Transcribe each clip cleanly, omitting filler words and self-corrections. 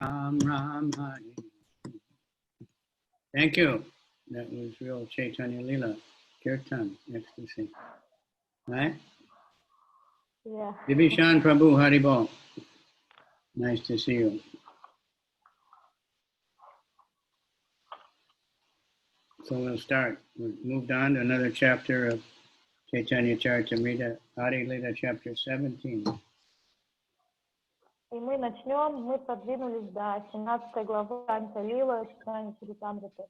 Ram Ram Hare. Thank you. That was real Chайтанья-лила, Kirtan, ecstasy. Right? Yeah. Vibhishan Prabhu Haribol. Nice to see you. So we'll start. We've moved on to another chapter of Chайтанья-чаритамрита, Bodily, chapter 17. И мы начнем, мы продвинулись до 17 главы Антья-лила, Чайтанья-чаритамриты.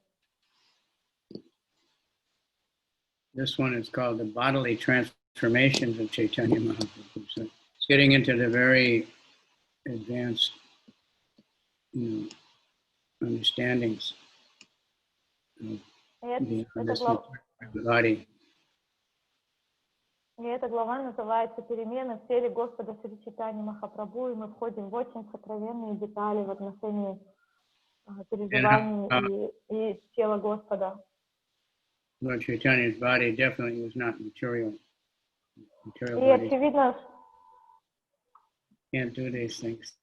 This one is called the Bodily Transformations of Chaitanya Mahaprabhu. So it's getting into the very advanced understandings of the body. И эта глава называется «Перемены в теле Господа Шри Чайтаньи Махапрабху», и мы входим в очень сокровенные детали в отношении переживаний и тела Господа. Lord Chaitanya's body definitely was not material. Material body can't do these things.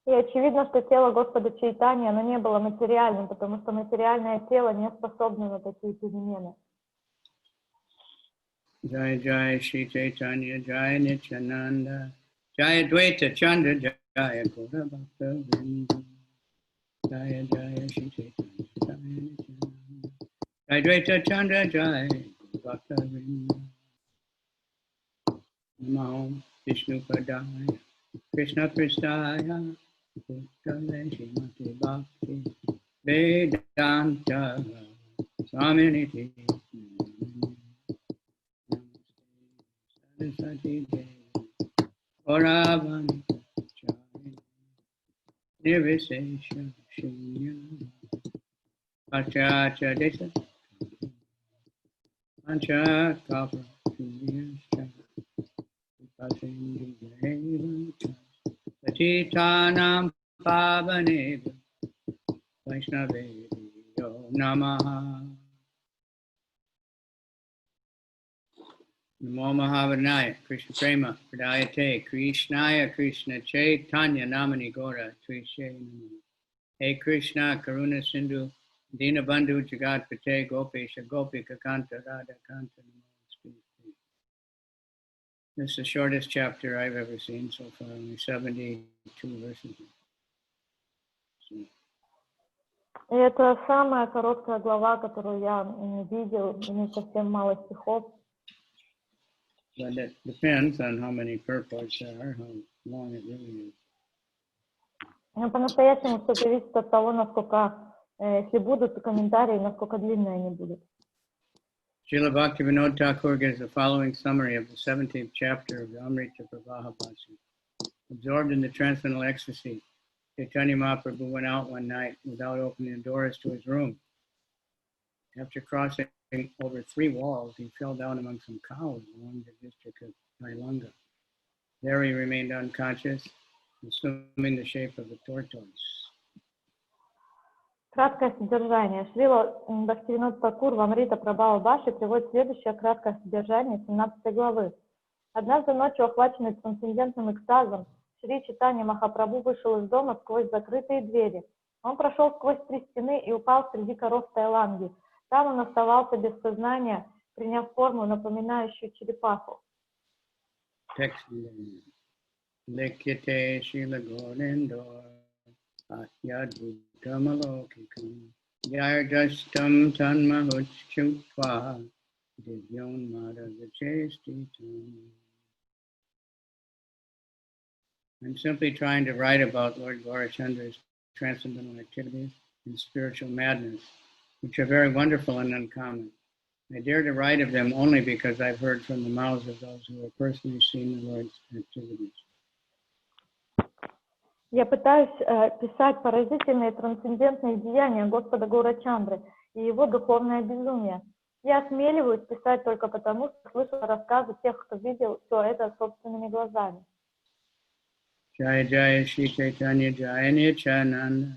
И очевидно, что тело Господа Чайтаньи, оно не было материальным, потому что материальное тело не способно на такие перемены. Jai Jai Shri Chaitanya Jai Nityananda Jai Dvaita Chandra Jai Gaura Bhakta Vrinda Jai Jai Shri Chaitanya Jai Nityananda Jai Dvaita Chandra Jai Gaura Bhakta Vrinda Namo Vishnu Padaya Krishna Pristaya Bhutale Shrimati Bhakti Vedanta Swaminiti Sati Oravani Chari Nirvisesha Shinya Pachacha Desa Pancha Kapra Shinyascha Pasindu Deva Patitanam Pavaneva Vaishnaveyo Namaha Namo Mahavanaya, Krishna Prema, Pradayate, Krishnaya, Krishna Chaitanya, Namani Gora, Trishe. Hey Krishna, Karuna Sindhu, Dina Bandhu, Jagat Pate, Gopesha, Gopika Kanta, Radha Kanta, Namo. This is the shortest chapter I've ever seen so far, only 72 verses. И это самая короткая глава, которую я видел, у нее совсем мало стихов. But it depends on how many purports there are, how long it really is. Но по-настоящему все зависит от того, насколько, если будут комментарии, насколько длинные они будут. Srila Bhaktivinoda Thakur gives the following summary of the 17th chapter of the Amrita Pravaha Bhasha. Absorbed in the transcendental ecstasy, Chaitanya Mahaprabhu went out one night without opening the doors to his room. After crossing over 3 walls, he fell down among some cows along the district of Nailanga. There he remained unconscious, assuming the shape of a tortoise. Краткое содержание. Шрила Бхактивинода Тхакур в Амрита Прабхава Бхаше приводит следующее краткое содержание 17 главы. Однажды ночью, охваченный трансцендентным экстазом, Шри Чайтанья Махапрабху вышел из дома сквозь закрытые двери. Он прошел сквозь 3 стены и упал среди коров Таиланги. Там он оставался без сознания, приняв форму, напоминающую черепаху. Текст. Likite Shila Gorindor Atyadbhutam Alokikam Yardastam Tanmahuchutva Divyon Madhavachestitam. I'm simply trying to write about Lord Gaurachandra's transcendental activities and spiritual madness, which are very wonderful and uncommon. I dare to write of them only because I've heard from the mouths of those who have personally seen the Lord's activities. Я пытаюсь писать поразительные трансцендентные деяния Господа Гаурачандры и его духовное безумие. Я осмеливаюсь писать только потому, что слышал рассказы тех, кто видел все это собственными глазами. Jaya Jaya Shri Chaitanya Jaya Nityananda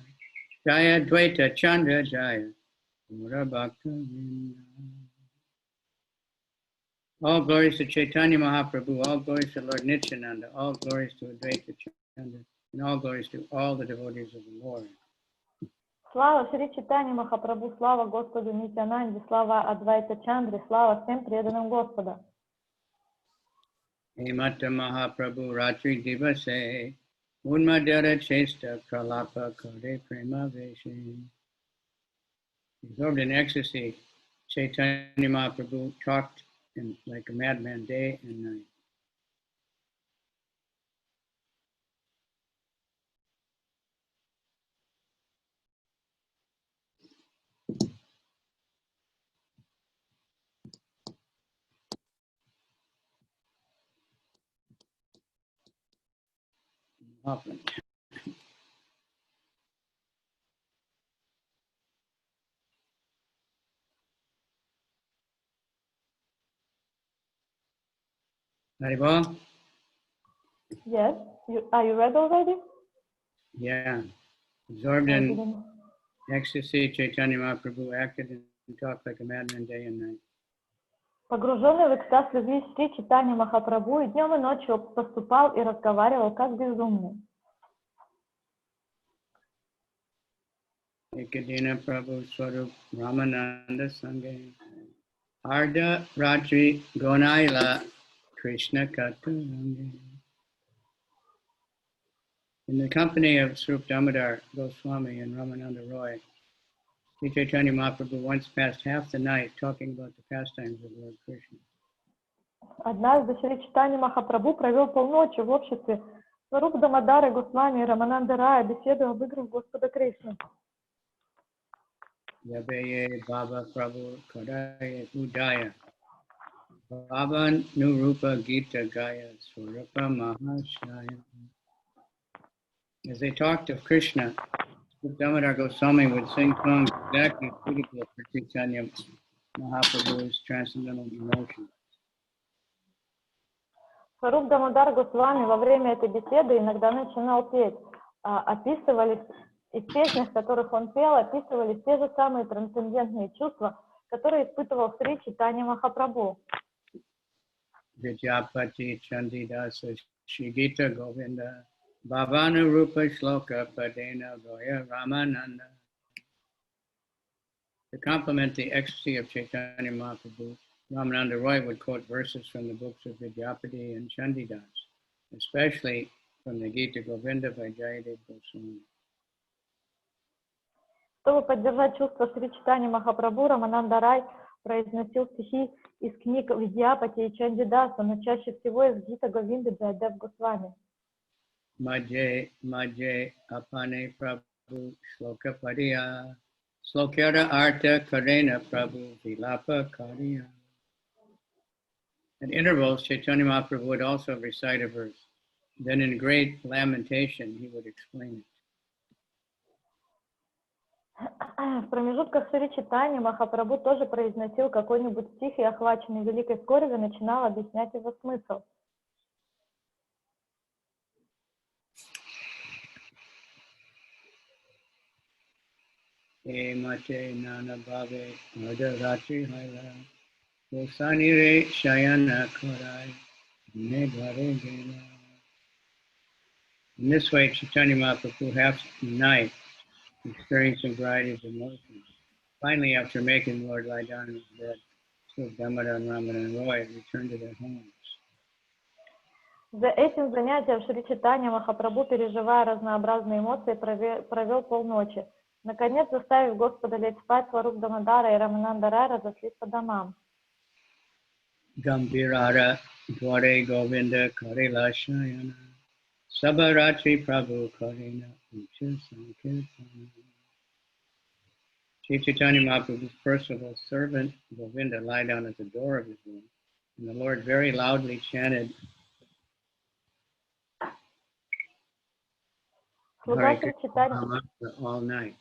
Jaya Dvaita Chandra Jaya Gaura Bhakta Vrinda. All glories to Chaitanya Mahaprabhu, all glories to Lord Nityananda, all glories to Advaita Chandra and all glories to all the devotees of the Lord. Слава Шри Чайтаньи Махапрабху, слава Господу Нитянанде, слава Адвайта Чандре, слава всем преданным Господа. Hemata Mahaprabhu Ratri Divase Unmadara Chesta Pralapa Kode Prema Veshe. Absorbed in ecstasy, Chaitanya Mahaprabhu talked like a madman day and night. Often. Haribol? Yes, are you ready already? Yeah. Absorbed in ecstasy, Chaitanya Mahaprabhu acted and talked like a madman day and night. Погруженный в экстаз любви Шри Чайтаньи Махапрабху и днем и ночью поступал и разговаривал как безумный. Ekadina Prabhu Swarup Ramananda Sange Arda Ratri Gonaila Krishna Katurange. In the company of Swarup Damodar Goswami and Ramananda Roy, Sri Chaitanya Mahaprabhu once passed half the night talking about the pastimes of Lord Krishna. Однажды Шри Чайтаньи Махапрабху провел полночи в обществе Сварупа Дамодара Госвами и Рамананда Рая, беседуя об играх Господа Кришны. Yabeye Baba Prabhu Kadaya Udaya Baba Nurupa Gita Gaya Swarupa Mahashaya. As they talked of Krishna, Damodar Goswami would sing songs exactly suitable for Chaitanya Mahaprabhu's transcendental emotion. Сварупа Дамодар Госвами во время этой беседы иногда начинал петь, описывались из песен, в которых он пел, описывались те же самые трансцендентные чувства, которые испытывал Шри Чайтанья Махапрабху. Vidyapati Chandidasa Shigita Govinda Bhavana Rupa Shloka Padena Goya Ramananda. To complement the ecstasy of Chaitanya Mahaprabhu, Ramananda Roy would quote verses from the books of Vidyapati and Chandidas, especially from the Gita Govinda by Jayadev Goswami. Чтобы поддержать чувство Шри Чайтаньи Махапрабху, Рамананда Рай произносил стихи из книг Видьяпати и Чандидаса, но чаще всего из Гита Говинды Джайадев Госвами. Madhye Madhye Apane Prabhu Shloka Padiya Slokara Arta Karena Prabhu Vilapa Kariya. At intervals, Chaitanya Mahaprabhu would also recite a verse. Then in great lamentation, he would explain it. В промежутках Шри Чайтаньи Махапрабху тоже произносил какой-нибудь стих и, охваченный великой скорбью, начинал объяснять его смысл. Mate Nana Bhave Arda Ratri Haila Gosanire Shayana Korai Negare Gela. In this way, Chaitanya Mahaprabhu half the night experiencing varieties of emotions. Finally, after making the Lord lie down in his bed, Sri Damodar and Ramananda Roy returned to their homes. За этим занятием Шри Чайтанья Махапрабху, переживая разнообразные эмоции, провел полночи. Наконец, заставив Господа лечь спать, Сварупа Дамодара и Рамананда Рай разошлись по домам. Gambhirara Dware Govinda Karila Shayana Sabaratri Prabhu Karina Ucha Sankirtana. Sri Chaitanya Mahaprabhu's personal servant Govinda lay down at the door of his room, and the Lord very loudly chanted Hare Krishna Mantra all night.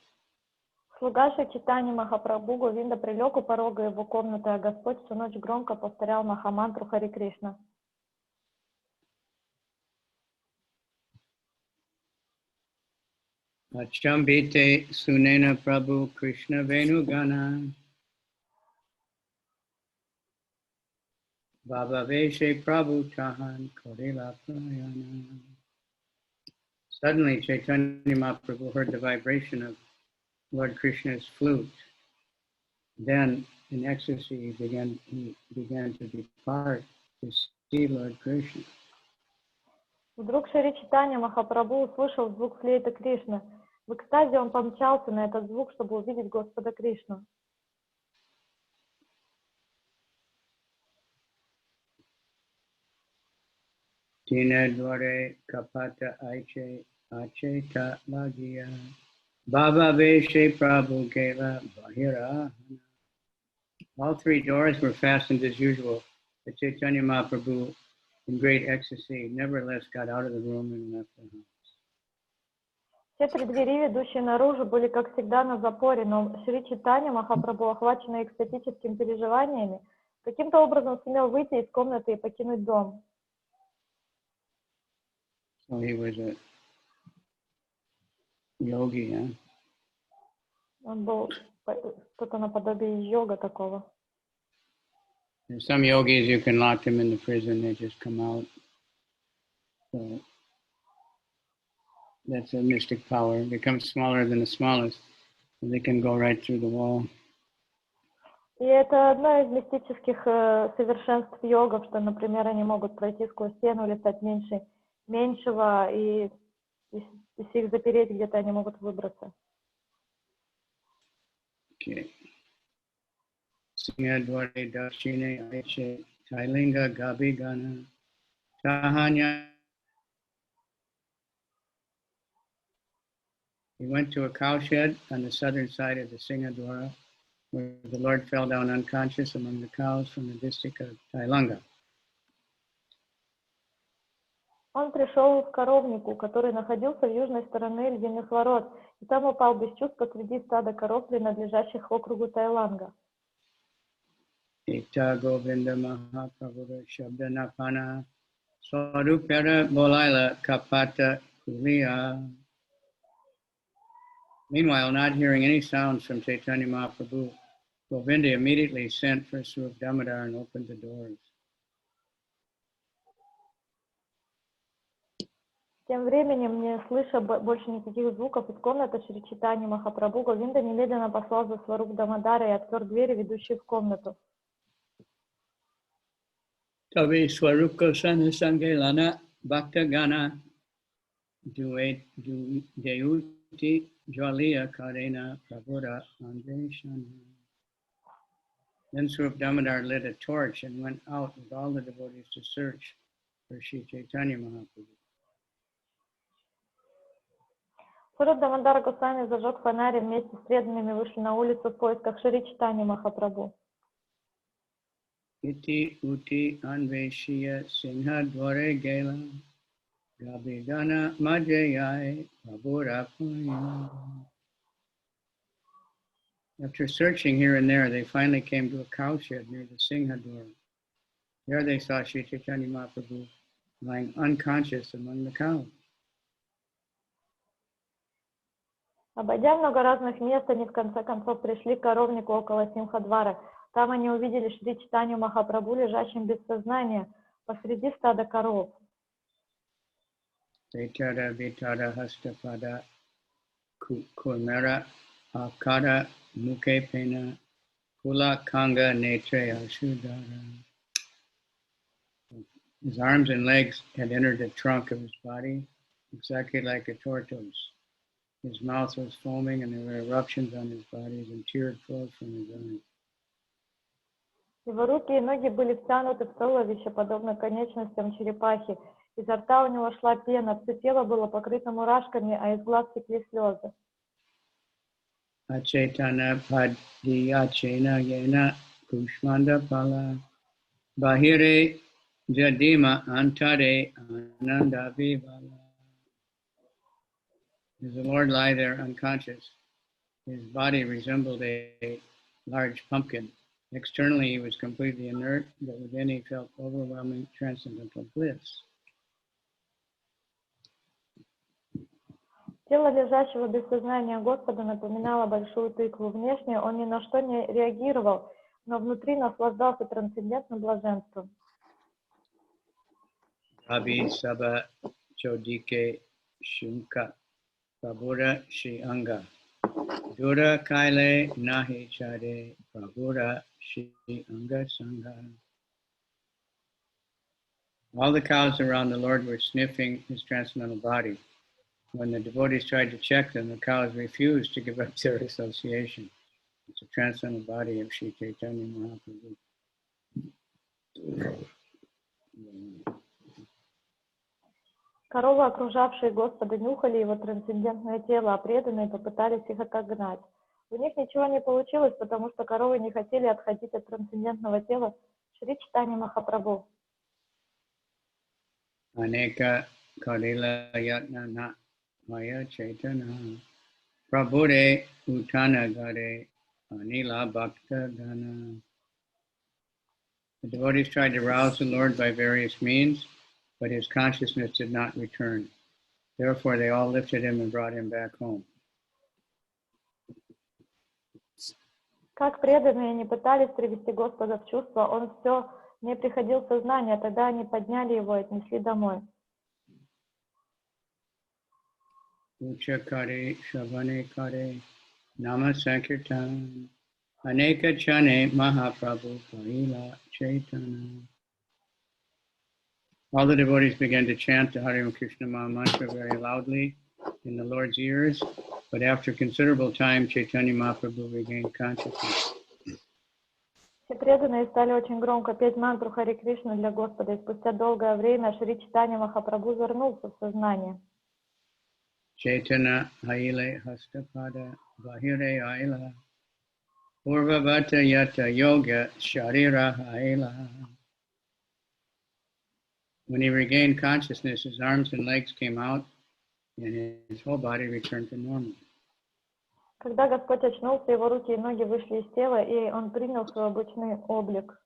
Слуга Шри Чайтаньи Махапрабху Говинда прилег у порога его комнаты, а Господь всю ночь громко повторял Махамантру Харе Кришна. Achambite Sunena Prabhu Krishna Venugana Baba Veshe Prabhu Chahan Korila Prayana. Suddenly, Chaitanya Mahaprabhu heard the vibration of Lord Krishna's flute. Then, in ecstasy, he began to depart to see Lord Krishna. Вдруг Шри Чайтанья Махапрабху услышал звук флейты Кришны. В экстазе он помчался на этот звук, чтобы увидеть Господа Кришну. Tina dvare kapata acheta lagia Baba Veshe Prabhu Kela Bahira. All three doors were fastened as usual, but Chaitanya Mahaprabhu, in great ecstasy, nevertheless got out of the room and left the house. Все три двери, ведущие наружу, были, как всегда, на запоре, но Шри Чайтанья Махапрабху, охваченный экстатическими переживаниями, каким-то образом сумел выйти из комнаты и покинуть дом. So he was a yogi, huh? Он был что-то наподобие йога такого. There's some yogis, you can lock them in the prison, they just come out. So that's a mystic power. It becomes smaller than the smallest, and they can go right through the wall. И это одно из мистических совершенств йогов, что, например, они могут пройти сквозь стену или стать меньше меньшего, и если их запереть где-то, они могут выбраться. Okay. Singadware Dashine Aiche Thailinga Gabigana Chaitanya. He went to a cowshed on the southern side of the Singadwara, where the Lord fell down unconscious among the cows from the district of Tailanga. Он пришел к коровнику, который находился в южной стороне львиных ворот, и там упал без чувств посреди стада коров, принадлежащих округу Тайланга. Ita Govinda Mahāprabhu Shabda Napana Swarupera Bolaila Kapata Kuliya. Meanwhile, not hearing any sounds from Chaitanya Mahaprabhu, Govinda immediately sent for Swarup Damodar and opened the doors. Тем временем, не слыша больше никаких звуков из комнаты Шри Чайтаньи Махапрабху, Говинда немедленно послал за Сваруп Дамодара и открыл двери, ведущие в комнату. Tavi Swarup Gosana Sangelana Bhakta Gana Deuti Jwaliya Karena Prabhuda Andeshana. Then Swarup Damodar lit a torch and went out with all the devotees to search for Sri Chaitanya Mahaprabhu. Сваруп Дамодар Госвами зажег фонарь и вместе с преданными вышли на улицу в поисках Шри Чайтаньи Махапрабху. Iti uti anveshiya singha dvare gela gabigana majayai prabhura punya. After searching here and there, they finally came to a cowshed near the Singha Dwara. There they saw Sri Chaitanya Mahaprabhu lying unconscious among the cows. Обойдя много разных мест, они в конце концов пришли к коровнику около Симхадвара. Там они увидели Шри Чайтанью Махапрабху, лежащим без сознания посреди стада коров. Vetada vitada hastapada kurmera akada muke pena kula kanga netre ashudara. His arms and legs had entered the trunk of his body, exactly like a tortoise. His mouth was foaming and there were eruptions on his bodies and tears flowed from his eyes. Его руки и ноги были втянуты в туловище, подобно конечностям черепахи. Изо рта у него шла пена, все тело было покрыто мурашками, а из глаз текли слезы. Achetana padiyachena yena kushmanda pala bahire jadima antare ananda vivala. As the Lord lay there unconscious, his body resembled a large pumpkin. Externally, he was completely inert, but within he felt overwhelming transcendental bliss. Тело лежащего без сознания Господа напоминало большую тыкву. Внешне он ни на что не реагировал, но внутри наслаждался трансцендентным блаженством. Abhi Saba Chodike Shunka Prabhuda Shri Anga Dura Kaile Nahi Chade Prabhuda Shri Anga Sangha. All the cows around the Lord were sniffing his transcendental body. When the devotees tried to check them, the cows refused to give up their association. It's a transcendental body of Sri Chaitanya Mahaprabhu. Коровы, окружавшие Господа, нюхали его трансцендентное тело, а преданные попытались их отогнать. У них ничего не получилось, потому что коровы не хотели отходить от трансцендентного тела Шри Чайтаньи Махапрабху. Aneka Kalila Yatna Na Maya Chaitana Prabhude Uttana Gare Anila Bhakta Dana. The devotees tried to rouse the Lord by various means, but his consciousness did not return. Therefore, they all lifted him and brought him back home. Как преданные не пытались привести Господа в чувство, он все не приходил в сознание, тогда они подняли его и отнесли домой. Uchakare Shavane Kare Nama Sankirtan Aneka Chane Mahaprabhu Parila Chaitanya. All the devotees began to chant the Hare Krishna Maha Mantra very loudly in the Lord's ears, but after considerable time, Chaitanya Mahaprabhu regained consciousness. Все преданные стали очень громко петь мантру Харе Кришна для Господа, и спустя долгое время Шри Чайтанья Махапрабху вернулся в сознание. Chaitanya Haile Hastapada Bahire Aila Purvavata Yata Yoga Sharira Haila. When he regained consciousness, his arms and legs came out and his whole body returned to normal. Когда Господь очнулся, его руки и ноги вышли из тела, и он принял свой обычный облик.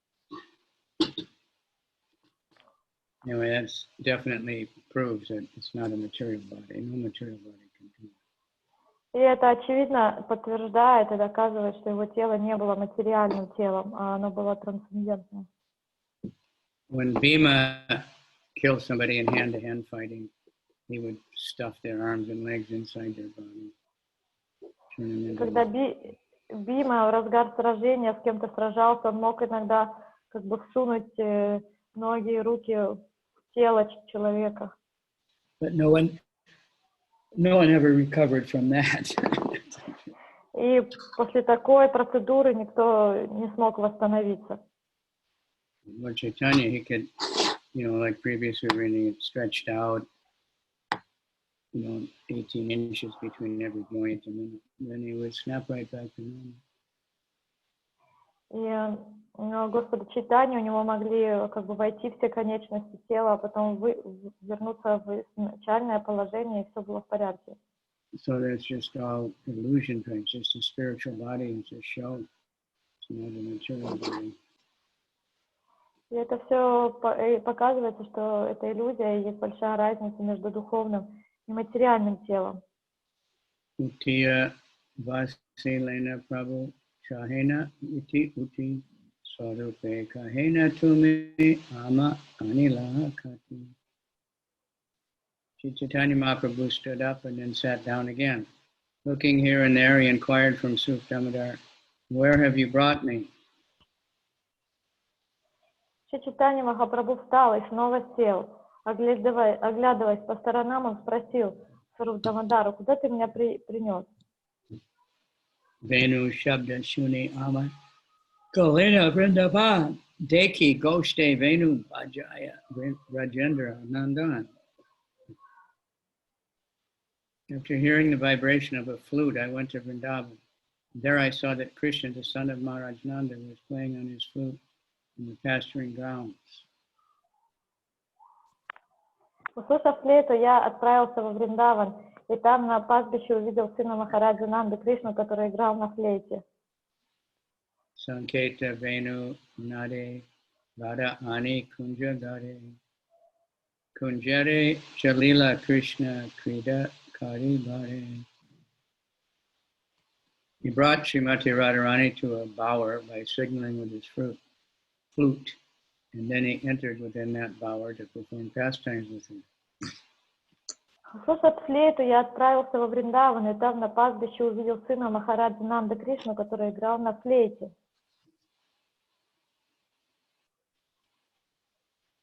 Anyway, that definitely proves that it's not a material body. No material body can do it. И это очевидно подтверждает и доказывает, что его тело не было материальным телом, а оно было трансцендентным. When Bhima killed somebody in hand-to-hand fighting, he would stuff their arms and legs inside their body. Когда Бима в разгар сражения с кем-то сражался, он мог иногда как бы всунуть ноги и руки в тело человека. But no one ever recovered from that. И после такой процедуры никто не смог восстановиться. Lord Chaitanya, he could, like previously when he had stretched out, 18 inches between every joint, and then he would snap right back to normal. И Господа Чайтаньи, у него могли как бы войти все конечности тела, а потом вернуться в изначальное положение, и все было в порядке. So that's just all illusion, it's just a spiritual body, it's a show. It's not a material body. И это все показывается, что это иллюзия, и есть большая разница между духовным и материальным телом. Utiya Vasilena Prabhu Chahena Iti Uti Swarupe Kahena Tumi Ama Anila Kati. Chaitanya Mahaprabhu stood up and then sat down again. Looking here and there, he inquired from Suf Damodar, "Where have you brought me?" Чайтанья Махапрабху встал и снова сел. Оглядываясь по сторонам, он спросил Сварупа Дамодару: "Куда ты меня принес?" Venu Shabda Shuni Ama Kalina Vrindavan Deki Goshte Venu Bhajaya Rajendra Nandan. After hearing the vibration of a flute, I went to Vrindavan. There I saw that Krishna, the son of Maharaj Nanda, was playing on his flute in the pasturing grounds. Услышав флейту, я отправился во Вриндаван, и там на пастбище увидел сына Махараджа Нанды Кришну, который играл на флейте. Sanketa Venu Nade Radha Ani Kunja Gare Kunjare Jalila Krishna Krida Kari Bhare. He brought Srimati Radharani to a bower by signaling with his flute, and then he entered within that bower to perform pastimes with her. Услышав флейту, я отправился во Вриндаван, и там на пастбище увидел сына Махараджи Нанда Кришну, который играл на флейте.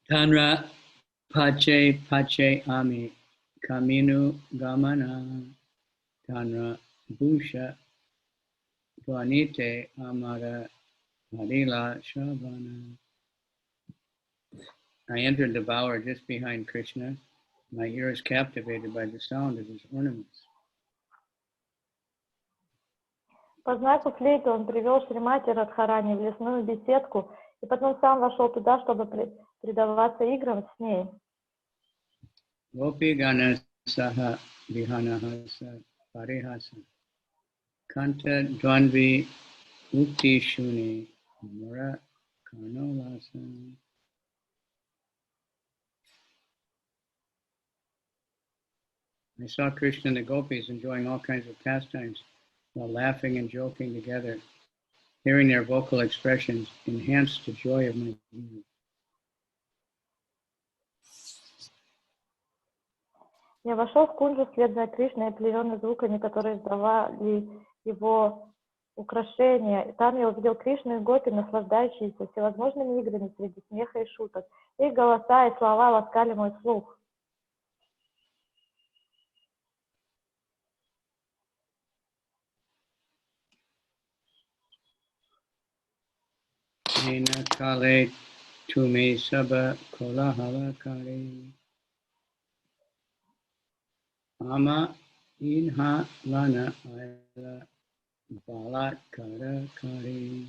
Tanra pache pache ami kaminu gamana tanra busha dvanite amara Bodily shavana. I entered the bower just behind Krishna. My ears captivated by the sound of his ornaments. По знаку флейты он привел Шримати Радхарани в лесную беседку, и потом сам вошел туда, чтобы предаваться играм с ней. Gopi gana saha vihanahasa parihasa kanta dvanvi ukti shuni mura karnolasa. I saw Krishna and the gopis enjoying all kinds of pastimes while laughing and joking together. Hearing their vocal expressions enhanced the joy of my view. Я вошел в кунджу вслед за Кришной, опьяненный звуками, которые издавали его украшения. И там я увидел Кришну и гопи, наслаждающиеся всевозможными играми среди смеха и шуток. Их голоса и слова ласкали мой слух. Ena kale tume saba kolahala kare ama inha lana aila balat kara kare.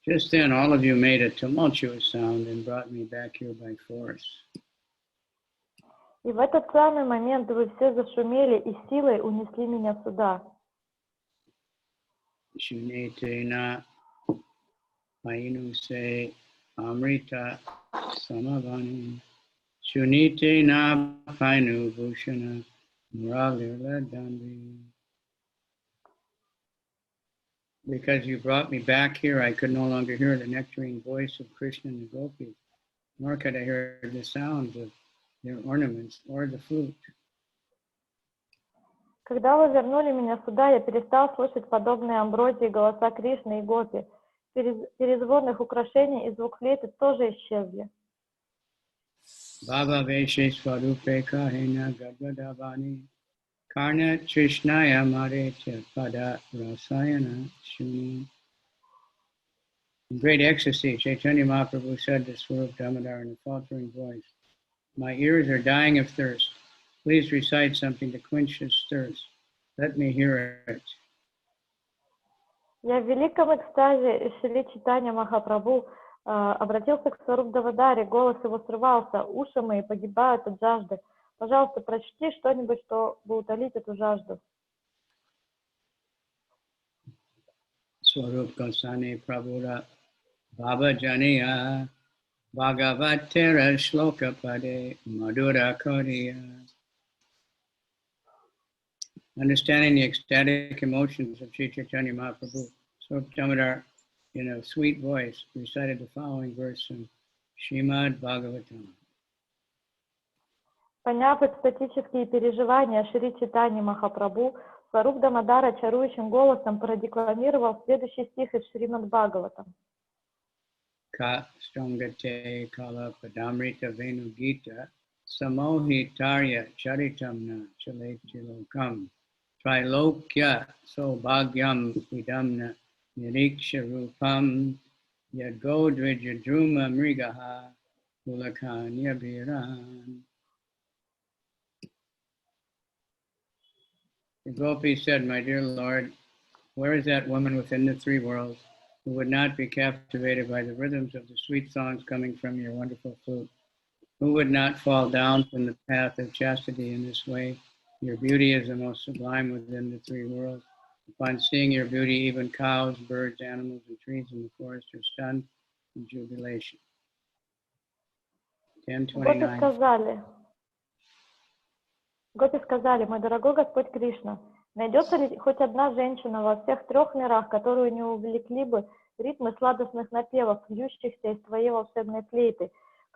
Just then all of you made a tumultuous sound and brought me back here by force. И в этот самый момент вы все зашумели и силой унесли меня сюда. Shunete na painu se amrita samavani. Shunite na painu bhushana muralila dambi. Because you brought me back here, I could no longer hear the nectarine voice of Krishna and the gopis, nor could I hear the sounds of their ornaments or the flute. Когда вы вернули меня сюда, я перестал слышать подобные амброзии голоса Кришны и гопи. Перезвон их украшений и звук флейты тоже исчезли. Bhava veshe swarupe kahena gadgadavani karna trishnaya maretya pada rasayana shuni. In great ecstasy, Chaitanya Mahaprabhu said to Swarup Damodar in a faltering voice, "My ears are dying of thirst. Please recite something to quench this thirst. Let me hear it." Я в великом экстазе Шри Чайтаньи Махапрабху обратился к Сваруб Дамодаре, голос его срывался, уши мои погибают от жажды. Пожалуйста, прочти что-нибудь, чтобы утолить эту жажду. Swarup Goswami Prabhupada Baba Janiya Bhagavatera Shloka Pade Madhura Kodiya. Understanding the ecstatic emotions of Sri Chaitanya Mahaprabhu, Swarup Damodar, in a sweet voice, recited the following verse from Srimad Bhagavatam. Поняв экстатические переживания Шри Чайтаньи Махапрабху, Сваруб Дамодара чарующим голосом продекламировал следующий стих из Шримад Бхагаватам. Ka strangate kala padamrita venu gita samohitarya charitamna chaletilokam trilokya sobhagyam idamna niriksharupam yadgodvijadruma mrigaha ulakanya biran. The gopi said, "My dear Lord, where is that woman within the three worlds who would not be captivated by the rhythms of the sweet songs coming from your wonderful flute? Who would not fall down from the path of chastity in this way? Your beauty is the most sublime within the three worlds. Upon seeing your beauty, even cows, birds, animals, and trees in the forest are stunned in jubilation." 10:29. Гопи сказали, мой дорогой Господь Кришна, найдется ли хоть одна женщина во всех трех мирах, которую не увлекли бы ритмы сладостных напевов, льющихся из твоей волшебной флейты?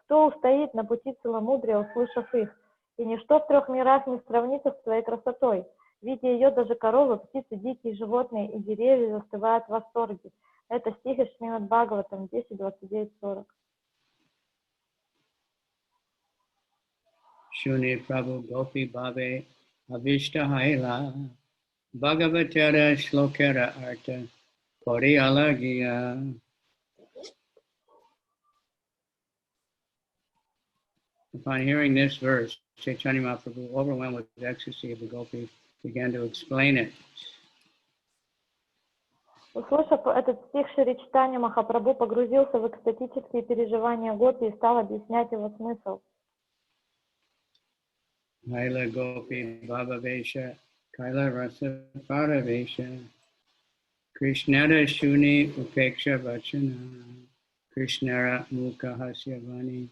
Кто устоит на пути целомудрия, услышав их? И ничто в 3 мирах не сравнится с твоей красотой. Видя ее, даже коровы, птицы, дикие животные и деревья застывают в восторге. Это стих из Шримад Бхагаватам 10:29-40. Shuni Prabhu Gopi Bhave Avishtahaila Bhagavatara Shlokara Arta Koriyalagiya. Upon hearing this verse, Chaitanya Mahaprabhu, overwhelmed with the ecstasy of the gopis, began to explain it. Услышав этот стих, Шри Чайтанья Махапрабху погрузился в экстатические переживания гопи и стал объяснять его смысл. Kaila Gopi Bhavavesha, Kaila Rasa Paravesha, Krishnara Shuni Upeksha Vachana, Krishnara Mukha Hasyavani,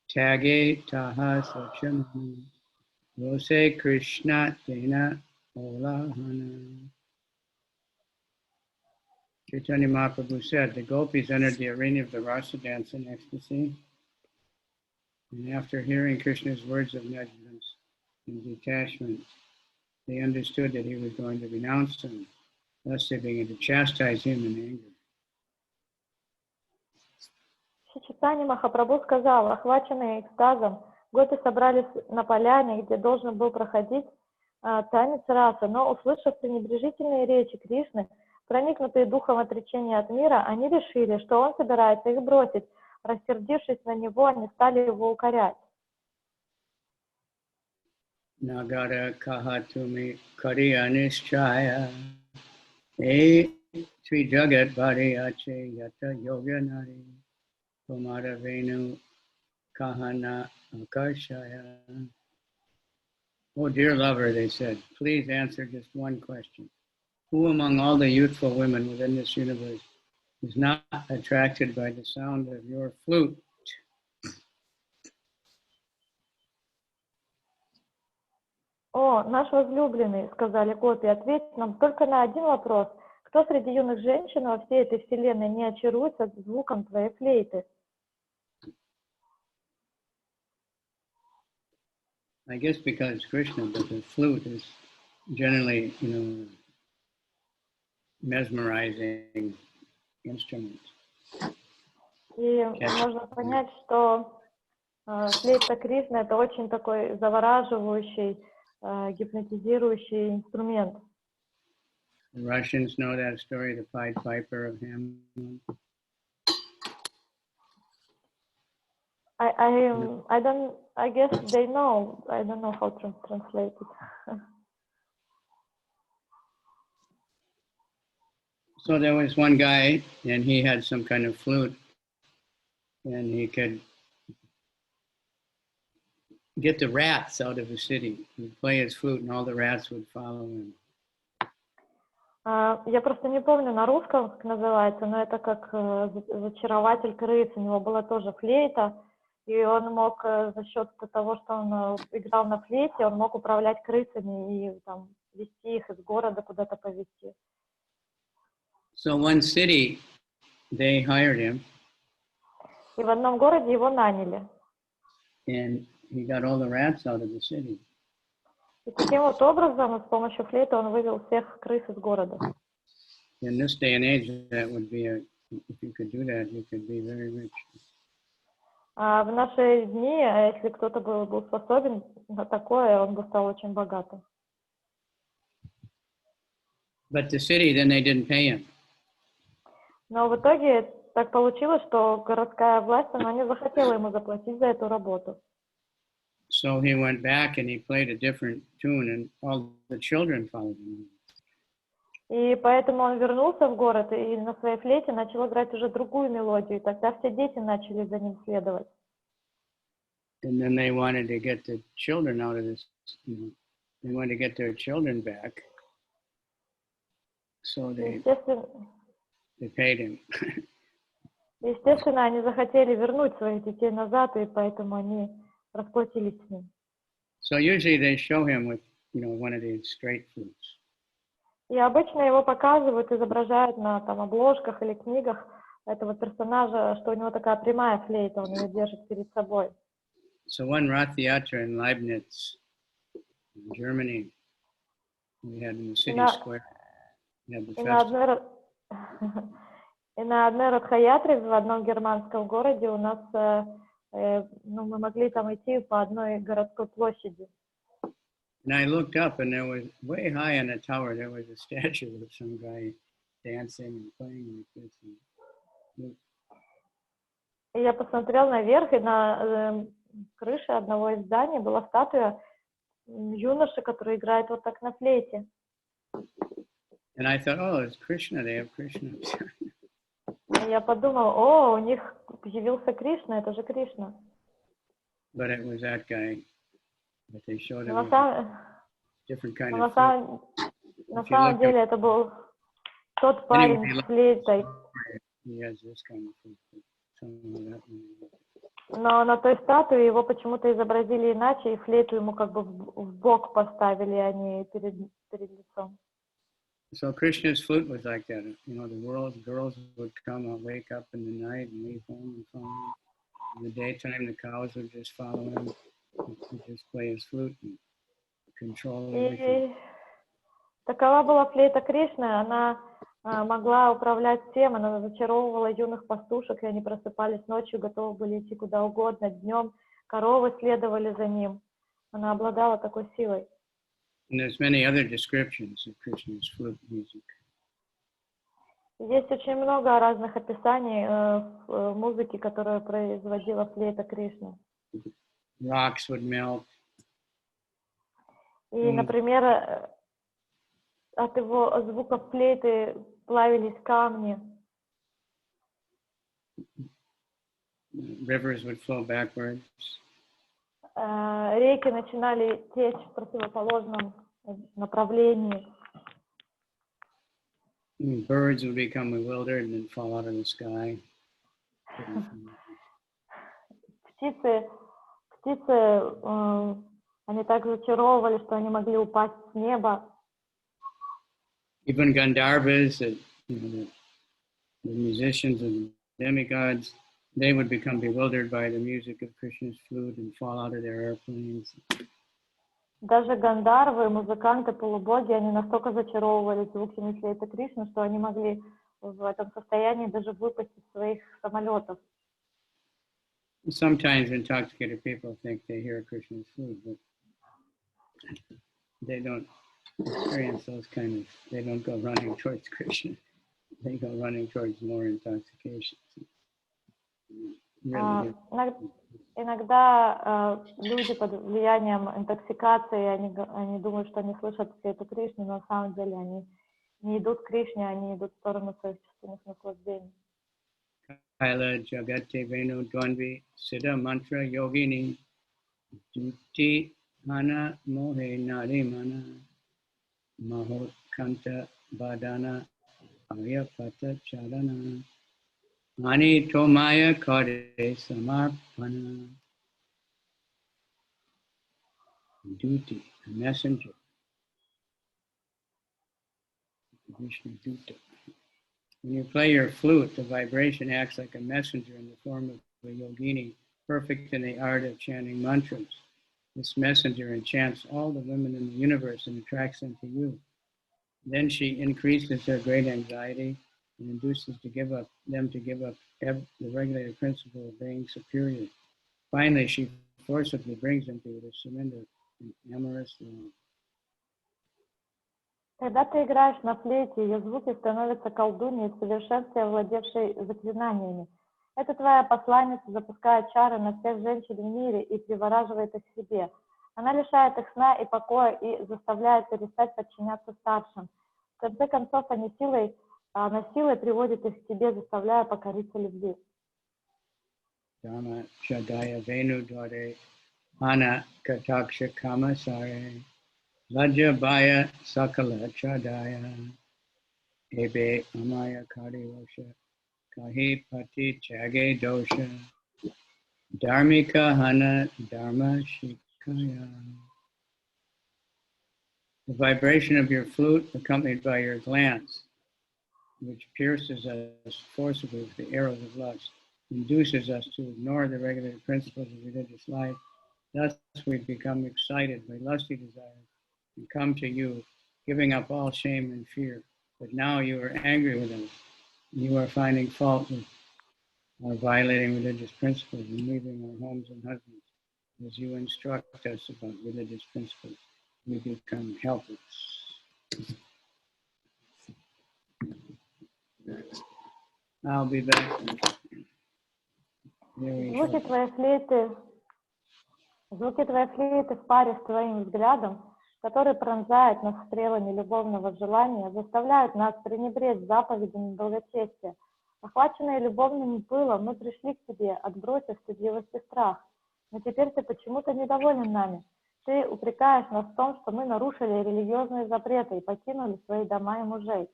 Tage Taha Sachana, Rose Krishna Dena Olahana. Chaitanya Mahaprabhu said, the gopis entered the arena of the rasa dance in ecstasy, and after hearing Krishna's words of negligence and detachment, they understood that he was going to renounce them. Thus they began to chastise him in anger. Чайтанья Махапрабху сказал, охваченные экстазом, гопи собрались на поляне, где должен был проходить танец расы, но, услышав пренебрежительные речи Кришны, проникнутые духом отречения от мира, они решили, что он собирается их бросить. Рассердившись на него, они стали его укорять. Nagara kahatumi karyanishchaya e tri jagat bhariyache yata yoganari kumara venu kahana akarshaya. Oh dear lover, they said, please answer just one question. Who among all the youthful women within this universe is not attracted by the sound of your flute? «О, наш возлюбленный, — сказали гопи, — ответь нам только на один вопрос. Кто среди юных женщин во всей этой вселенной не очаруется звуком твоей флейты?» I guess because Krishna, but the flute is generally, mesmerizing instrument. И можно понять, что флейта Кришны — это очень такой завораживающий, гипнотизирующий инструмент. The Russians know that story, the Pied Piper of Hamelin. I guess they know. I don't know how to translate it. So there was one guy, and he had some kind of flute, and he could get the rats out of the city. He'd play his flute, and all the rats would follow him. Я просто не помню на русском, как называется, но это как зачарователь крыс. У него была тоже флейта, и он мог за счет того, что он играл на флейте, он мог управлять крысами и там вести их из города куда-то повезти. So one city, they hired him. И в одном городе его наняли. And he got all the rats out of the city. И таким вот образом, с помощью флейты, он вывел всех крыс из города. In this day and age, that would be if you could do that, you could be very rich. А в наши дни, если кто-то был способен на такое, он бы стал очень богатым. But the city, then they didn't pay him. Но в итоге так получилось, что городская власть, она не захотела ему заплатить за эту работу. So he went back and he played a different tune, and all the children followed him. И поэтому он вернулся в город и на своей флейте начал играть уже другую мелодию. И тогда все дети начали за ним следовать. And then they wanted to get the children out of this, they wanted to get their children back. So they paid him. Естественно, они захотели вернуть своих детей назад, и поэтому они расплатились с ним. So usually they show him with, one of these straight flutes. И обычно его показывают, изображают на обложках или книгах этого персонажа, что у него такая прямая флейта, он ее держит перед собой. So one Rath Yatra in Leibniz, in Germany, we had in the city square, we had the festival. И на одной Радха-ятре в одном германском городе у нас, мы могли там идти по одной городской площади. And I looked up, and there was way high on a tower. There was a statue of some guy dancing and playing like this. И я посмотрел наверх, и на крыше одного из зданий была статуя юноши, который играет вот так на флейте. And I thought, oh, it's Krishna. They have Krishna. И я подумал, о, у них явился Кришна, это же Кришна. But it was that guy. But they showed him different kind of flute. На самом деле это был тот парень с флейтой. He has this kind of flute. Но на той статуе его почему-то изобразили иначе, и флейту ему как бы в бок поставили, а не перед лицом. So Krishna's flute was like that. You know, the girls would come and wake up in the night and leave home and follow him. In the daytime, the cows would just follow him. He'd just play his flute and control everything. И такова была флейта Кришны. Она могла управлять всем, она зачаровывала юных пастушек, и они просыпались ночью, готовы были идти куда угодно. Днем коровы следовали за ним. Она обладала такой силой. And there's many other descriptions of Krishna's flute music. Есть очень много разных описаний музыки, которую производила флейта Кришны. Rocks would melt. И, например, от его звуков флейты плавились камни. Rivers would flow backwards. Реки начинали течь в противоположном направлении. Birds would become bewildered and then fall out of the sky. Птицы, они так зачаровывали, что они могли упасть с неба. Even Gandharvas, the musicians and demigods, they would become bewildered by the music of Krishna's flute and fall out of their airplanes. Даже гандарвы, музыканты, полубоги, они настолько зачаровывали звуками флейты Кришны, что они могли в этом состоянии даже выпасть из своих самолетов. Sometimes intoxicated people think they hear Krishna's flute, but they don't experience those kind of, they don't go running towards Krishna. They go running towards more intoxication. Иногда люди под влиянием интоксикации, они думают, что они слышат флейту Кришны, но на самом деле они не идут к Кришне, они идут в сторону своих чувственных наслаждений. Kaila Jagate Venu Dwanvi Siddha Mantra Yogini Duti Hana Mohe Narimana Mahot Kanta Badana Aryapata Charana Mani Tomaya Kare Samarpana. Duty, a messenger. Vishnu Duta. When you play your flute, the vibration acts like a messenger in the form of a yogini, perfect in the art of chanting mantras. This messenger enchants all the women in the universe and attracts them to you. Then she increases their great anxiety and induces them to give up the regulated principle of being superior. Finally, she forcibly brings them to surrender in amorous love. Когда ты играешь на флейте, ее звуки становятся колдуньей в совершенстве, овладевшей заклинаниями. Это твоя посланница запускает чары на всех женщин в мире и привораживает их к себе. Она лишает их сна и покоя и заставляет перестать подчиняться старшим. В конце концов, она силой приводит их к тебе, заставляя покориться любви. Dharma Chadaya Venu Dware Ana Kataksha Kamasare Lajabaya Sakala Chadaya Ebe Amaya Karivosha Kahi Pati Chage Dosha Dharmika Hana Dharma Shikaya. The vibration of your flute, accompanied by your glance, which pierces us forcibly with the arrows of lust, induces us to ignore the regulated principles of religious life. Thus we become excited by lusty desires and come to you, giving up all shame and fear. But now you are angry with us. You are finding fault with our violating religious principles and leaving our homes and husbands. As you instruct us about religious principles, we become helpless. I'll be back. Звуки твоей флейты в паре с твоим взглядом, который пронзает нас стрелами любовного желания, заставляют нас пренебречь заповедями благочестия. Охваченные любовным пылом, мы пришли к тебе, отбросив стыдливость и страх. Но теперь ты почему-то недоволен нами. Ты упрекаешь нас в том, что мы нарушили религиозные запреты и покинули свои дома и мужей.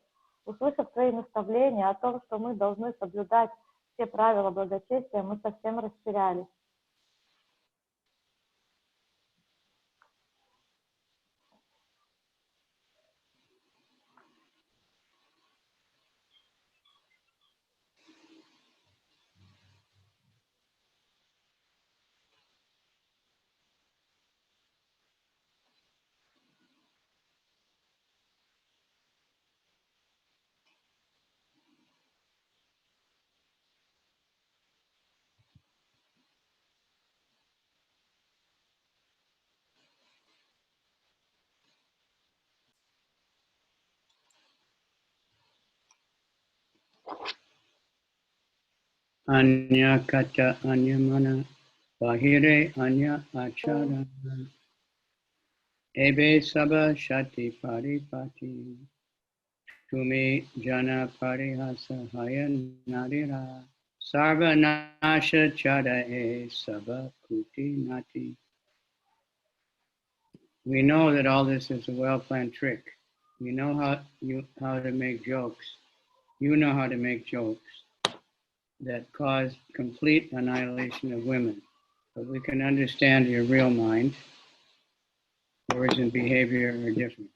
Услышав твои наставления о том, что мы должны соблюдать все правила благочестия, мы совсем растерялись. Anya kata anya mana bahire anya achara ebe sabha shati paripati tumi jana parihasa haya narira sarva nasha chara e sabha kuti nati. We know that all this is a well-planned trick. We know how to make jokes. You know how to make jokes that cause complete annihilation of women. But we can understand your real mind. Words and behavior are different.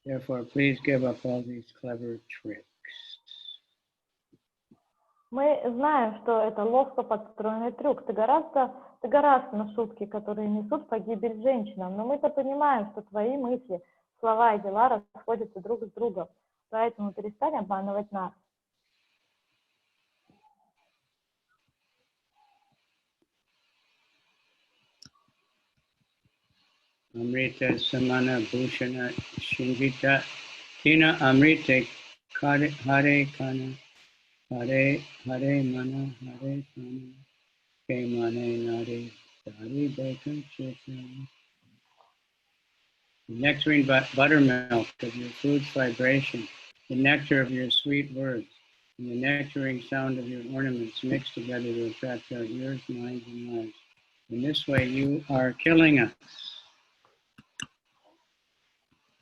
Therefore, please give up all these clever tricks. Мы знаем, что это ловко подстроенный трюк. Ты гораздо на шутки, которые несут погибель женщинам. Но мы-то понимаем, что твои мысли, слова и дела расходятся друг с другом. Поэтому перестань обманывать нас. Amrita samana bhushana shinjita tina amrita hare kana hare hare mana hare kana ke mane nare dari bacon chicken. The nectarine buttermilk of your food's vibration, the nectar of your sweet words, and the nectarine sound of your ornaments mix together to attract our ears, minds, and lives. In this way, you are killing us.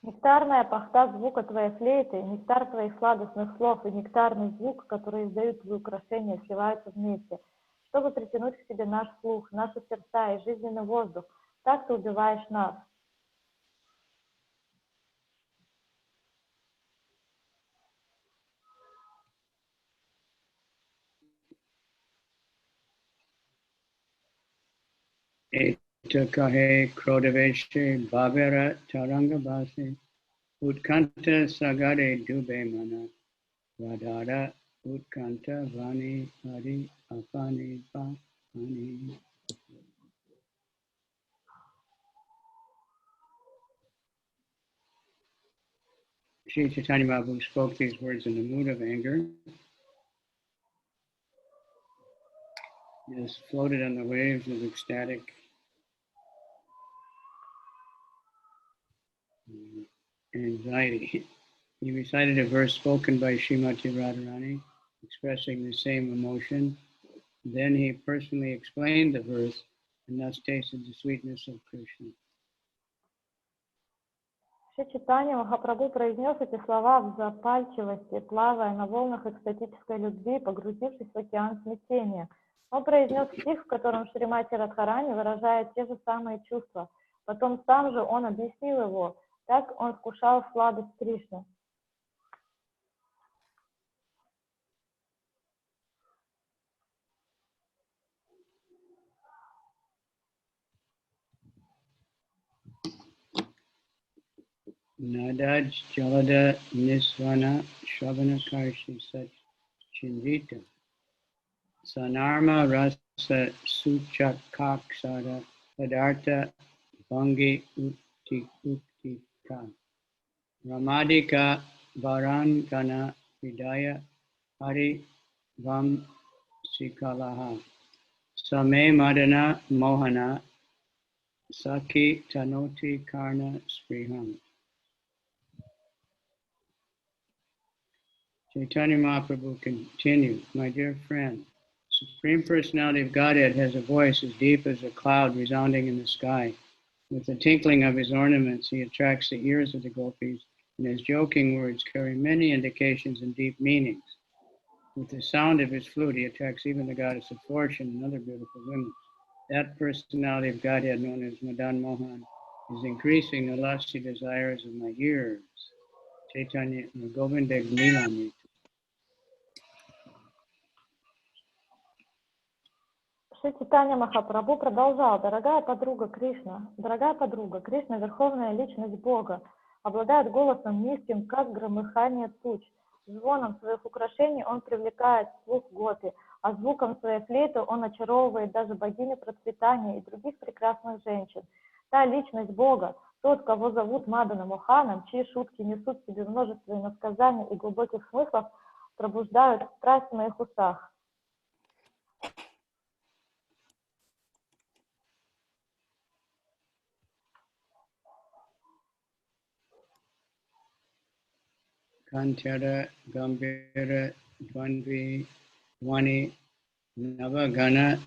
Нектарная пахта звука твоей флейты, нектар твоих сладостных слов и нектарный звук, который издают твои украшения, сливаются вместе, чтобы притянуть к себе наш слух, наши сердца и жизненный воздух. Так ты убиваешь нас. Eta kahe krodaveshe bhavera taranga bhase utkanta sagare dube mana vadara utkanta vani hari apani pani. Sri Chaitanya Mahaprabhu spoke these words in the mood of anger. He just floated on the waves of ecstatic anxiety. He recited a verse spoken by Srimati Radharani, expressing the same emotion. Then he personally explained the verse and thus tasted the sweetness of Krishna. Шри Чайтанья Махапрабху произнес эти слова в запальчивости, плавая на волнах экстатической любви, погрузившись в океан смятения. Он произнес стих, в котором Шримати Радхарани выражает те же самые чувства. Потом сам же он объяснил его. Так он вкушал сладость Кришны. Nadaj Jalada Nisvana Shravana Karshi Sat Chinjita Sanarma Rasa Suchakaksara Padartha Bhangi Uktika Ramadika Varangana Vidaya Hari Vam Sikalaha Same Madana Mohana Saki Tanoti Karna Spriham. Chaitanya Mahaprabhu continued, my dear friend, Supreme Personality of Godhead has a voice as deep as a cloud resounding in the sky. With the tinkling of his ornaments, he attracts the ears of the gopis, and his joking words carry many indications and deep meanings. With the sound of his flute, he attracts even the goddess of fortune and other beautiful women. That personality of Godhead, known as Madan Mohan, is increasing the lusty desires of my ears. Chaitanya Govindagnilamita. Шри Чайтанья Махапрабху продолжал: Дорогая подруга, Кришна, верховная личность Бога, обладает голосом низким, как громыхание туч. Звоном своих украшений он привлекает слух гопи, а звуком своей флейты он очаровывает даже богиню процветания и других прекрасных женщин. Та личность Бога, тот, кого зовут Маданом Моханом, чьи шутки несут в себе множество иносказаний и глубоких смыслов, пробуждают страсть в моих устах. Kantara Gambira Dvanvi Vani Navagana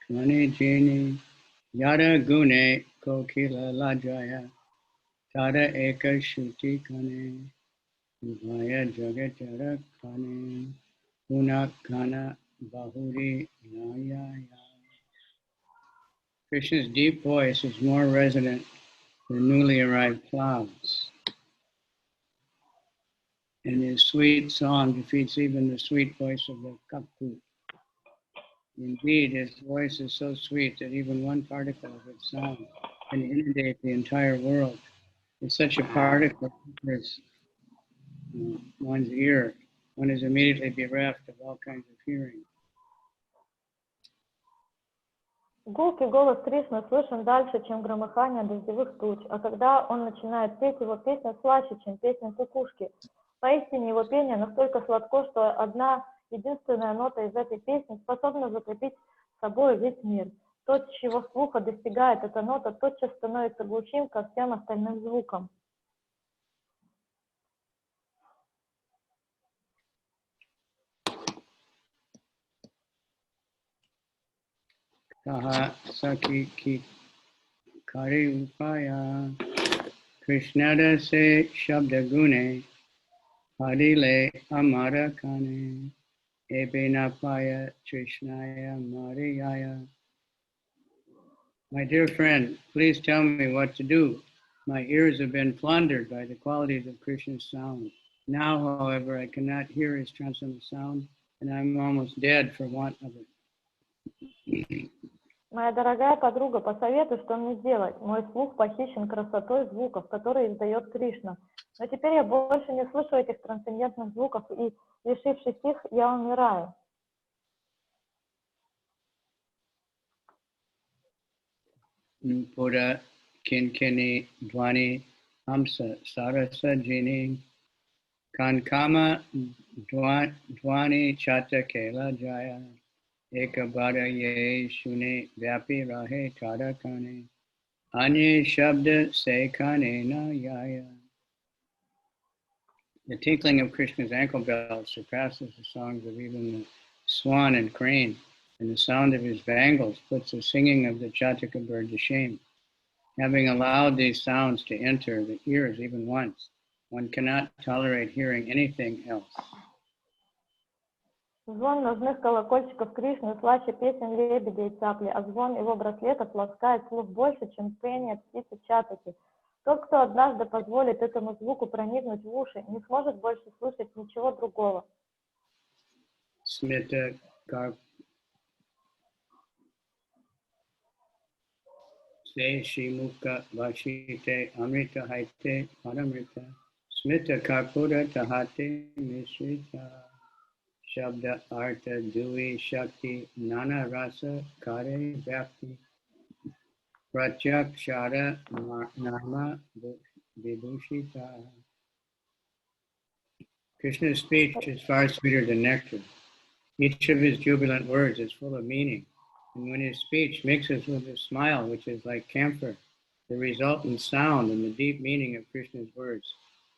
Gani Jini Yada Gune Kokila Lajaya Tada Eka Shuti Kane Vaya Jagatara Kane Unakana Bahuri Nayaya. Krishna's deep voice is more resonant than newly arrived clouds. And his sweet song defeats even the sweet voice of the cuckoo. Indeed, his voice is so sweet that even one particle of its sound can inundate the entire world. If such a particle enters one's ear, one is immediately bereft of all kinds of hearing. Гулкий голос Кришны слышен дальше, чем громыхание дождевых туч, а когда он начинает петь, его песня слаще, чем песня кукушки. Поистине его пение настолько сладко, что одна единственная нота из этой песни способна затопить собой весь мир. Тот, чьего слуха достигает эта нота, тотчас становится глухим ко всем остальным звукам. Kaha Saki Ki Kari Upaya Krishnada Se Shabda Gune Bodily Amara Kane Ebinapaya Trishnaya Mariyaya. My dear friend, please tell me what to do. My ears have been plundered by the qualities of Krishna's sound. Now, however, I cannot hear his transcendental sound, and I'm almost dead for want of it. Моя дорогая подруга, посоветуй, что мне делать. Мой слух похищен красотой звуков, которые издает Кришна. Но теперь я больше не слышу этих трансцендентных звуков, и, лишившись их, я умираю. Pura Kinkini Dwani Hamsa Sarasa Jini Kankama Dwani Chata Kela Jaya Ekabada Ye Shune Vyapi Rahe Tada Kane Anye Shabda Se Kane Na Yaya. The tinkling of Krishna's ankle bell surpasses the songs of even the swan and crane, and the sound of his bangles puts the singing of the Chataka bird to shame. Having allowed these sounds to enter the ears even once, one cannot tolerate hearing anything else. Звон ножных колокольчиков Кришны слаще песен лебедя и цапли, а звон его браслетов ласкает слух больше, чем пение птицы Чатаки. Тот, кто однажды позволит этому звуку проникнуть в уши, не сможет больше слышать ничего другого. Se Shimukha Vashite Amrita Haite Paramrita Smita Karpura Tahate Misrita Shabda Artha Dui Shakti Nana Rasa Kare Vyakti Pratyak Shara Nama Vibhushita. Krishna's speech is far sweeter than nectar. Each of his jubilant words is full of meaning. And when his speech mixes with his smile, which is like camphor, the resultant sound and the deep meaning of Krishna's words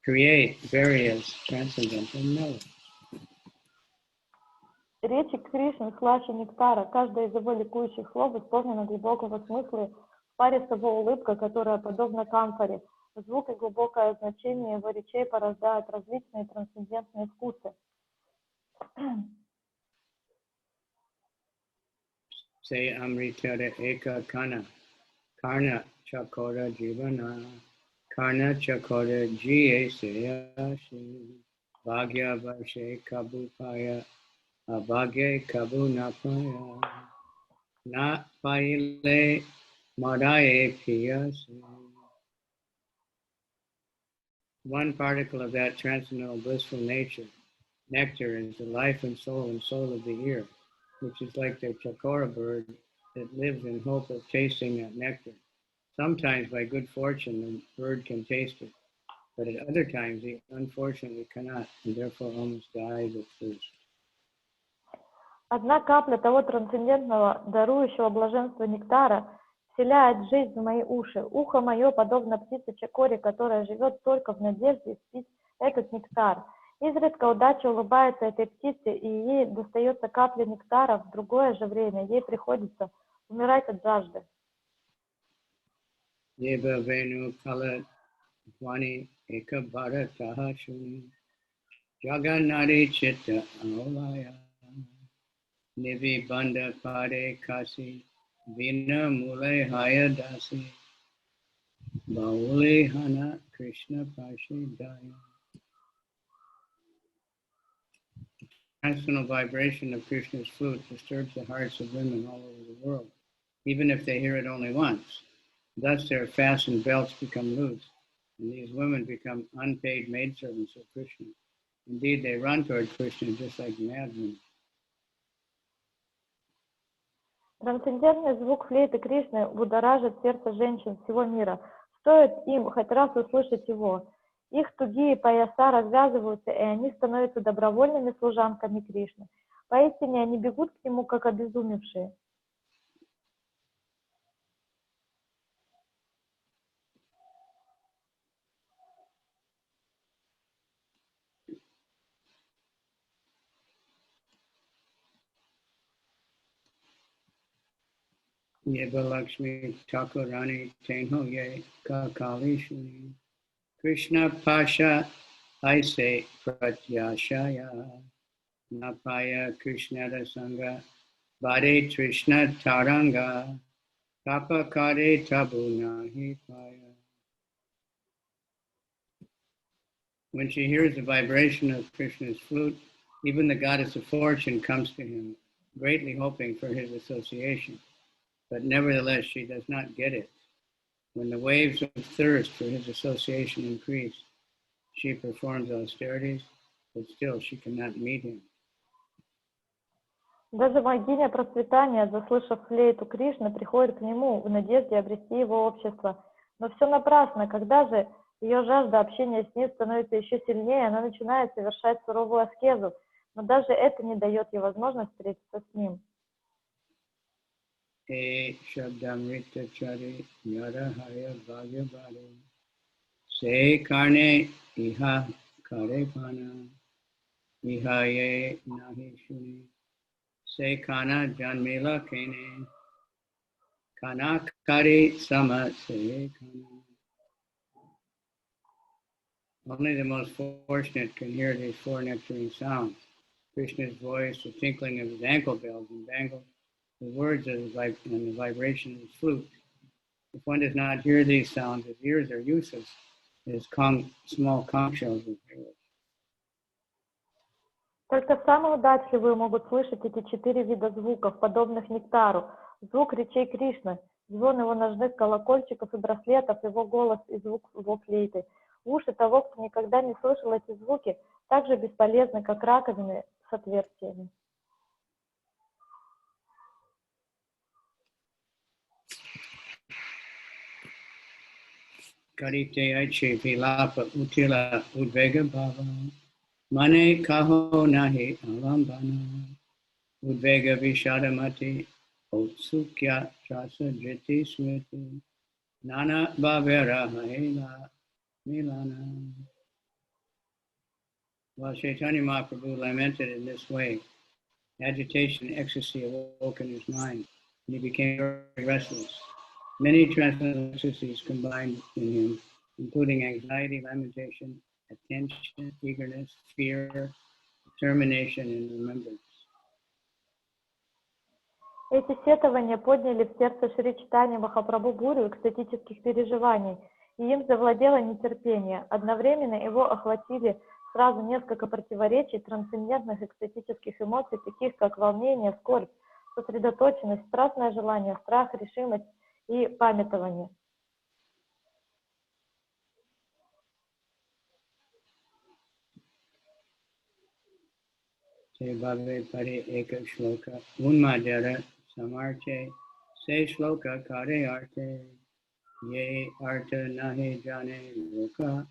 create various transcendental melodies. Речи Кришны слаще нектара. Каждое из его ликующих слов исполнено глубокого смысла в паре с его улыбкой, которая подобна камфоре. Звук и глубокое значение его речей порождают различные трансцендентные вкусы. Say Amritara Eka Kana, Karna Chakora Jivana, Karna Chakora Jiye Seyashi, Bhagya Varshe Kabupaya, Abhagya Kabu Napaya, Na Paile Madaye Piyasi. One particle of that transcendental blissful nature, nectar, is the life and soul of the ear, which is like the chakora bird that lives in hope of tasting that nectar. Sometimes by good fortune the bird can taste it, but at other times he unfortunately cannot, and therefore almost dies of thirst. Одна капля того трансцендентного, дарующего блаженство нектара, вселяет жизнь в мои уши. Ухо мое подобно птице чакоре, которая живет только в надежде спить этот нектар. Изредка удача улыбается этой птице, и ей достается капля нектара, в другое же время ей приходится умирать от жажды. Yeba venu kala vani eka bharataha shuni jagannari chitta aulaya nivi banda pare kasi vina mule haya dasi bauli hana Krishna pashi daya. The transcendental vibration of Krishna's flute disturbs the hearts of women all over the world, even if they hear it only once. Thus their fastened belts become loose, and these women become unpaid maidservants of Krishna. Indeed, they run toward Krishna just like madmen. Трансцендентный звук флейты Кришны будоражит сердце женщин всего мира. Стоит им хоть раз услышать его. Их тугие пояса развязываются, и они становятся добровольными служанками Кришны. Поистине они бегут к нему, как обезумевшие. Yeba Lakshmi Thakurani Tenho Ye Kakali Shuni Krishna Pasha Aise Pratyashaya Napaya Krishnada Sangha Bade Trishna Taranga Tapa Kare Tabu Nahi Paya. When she hears the vibration of Krishna's flute, even the goddess of fortune comes to him, greatly hoping for his association. But nevertheless, she does not get it. When the waves of thirst for his association increase, she performs austerities, but still she cannot meet him. Даже богиня процветания, заслышав флейту Кришны, приходит к нему в надежде обрести его общество. Но все напрасно. Когда же ее жажда общения с ним становится еще сильнее, она начинает совершать суровую аскезу, но даже это не дает ей возможность встретиться с ним. Chaitamrita chari yara haya bhagya bhari se karne iha kare pana iha ye nahi shuni se kana janmila kene kana kari sama se kana. Only the most fortunate can hear these four nectarine sounds: Krishna's voice, the tinkling of his ankle bells and bangles, the words of his life, and the vibration of his flute. If one does not hear these sounds, his ears are useless as small conch shells of hair. Только самые удачливые могут слышать эти четыре вида звуков, подобных нектару. Звук речей Кришны, звон его ножных колокольчиков и браслетов, его голос и звук его флейты. Уши того, кто никогда не слышал эти звуки, так же бесполезны, как раковины с отверстиями. Karite vilapa utila udvega bhava mane kaho nahi alambana udvega vishadamati otsukya chasa jiti smriti nana bhavera mahela milana. While Chaitanya Mahaprabhu lamented in this way, agitation and ecstasy awoke in his mind, and he became very restless. Many transcendental ecstasies combined in him, including anxiety, lamentation, attention, eagerness, fear, determination, and remembrance. Эти сетования подняли в сердце Шри Чайтаньи Махапрабху бурю экстатических переживаний, и им завладело нетерпение. Одновременно его охватили сразу несколько противоречий трансцендентных экстатических эмоций, таких как волнение, скорбь, сосредоточенность, страстное желание, страх, решимость и памятование. Bhave pare eka shloka unmadara samarte se shloka kare arte ye arta nahe jane loka.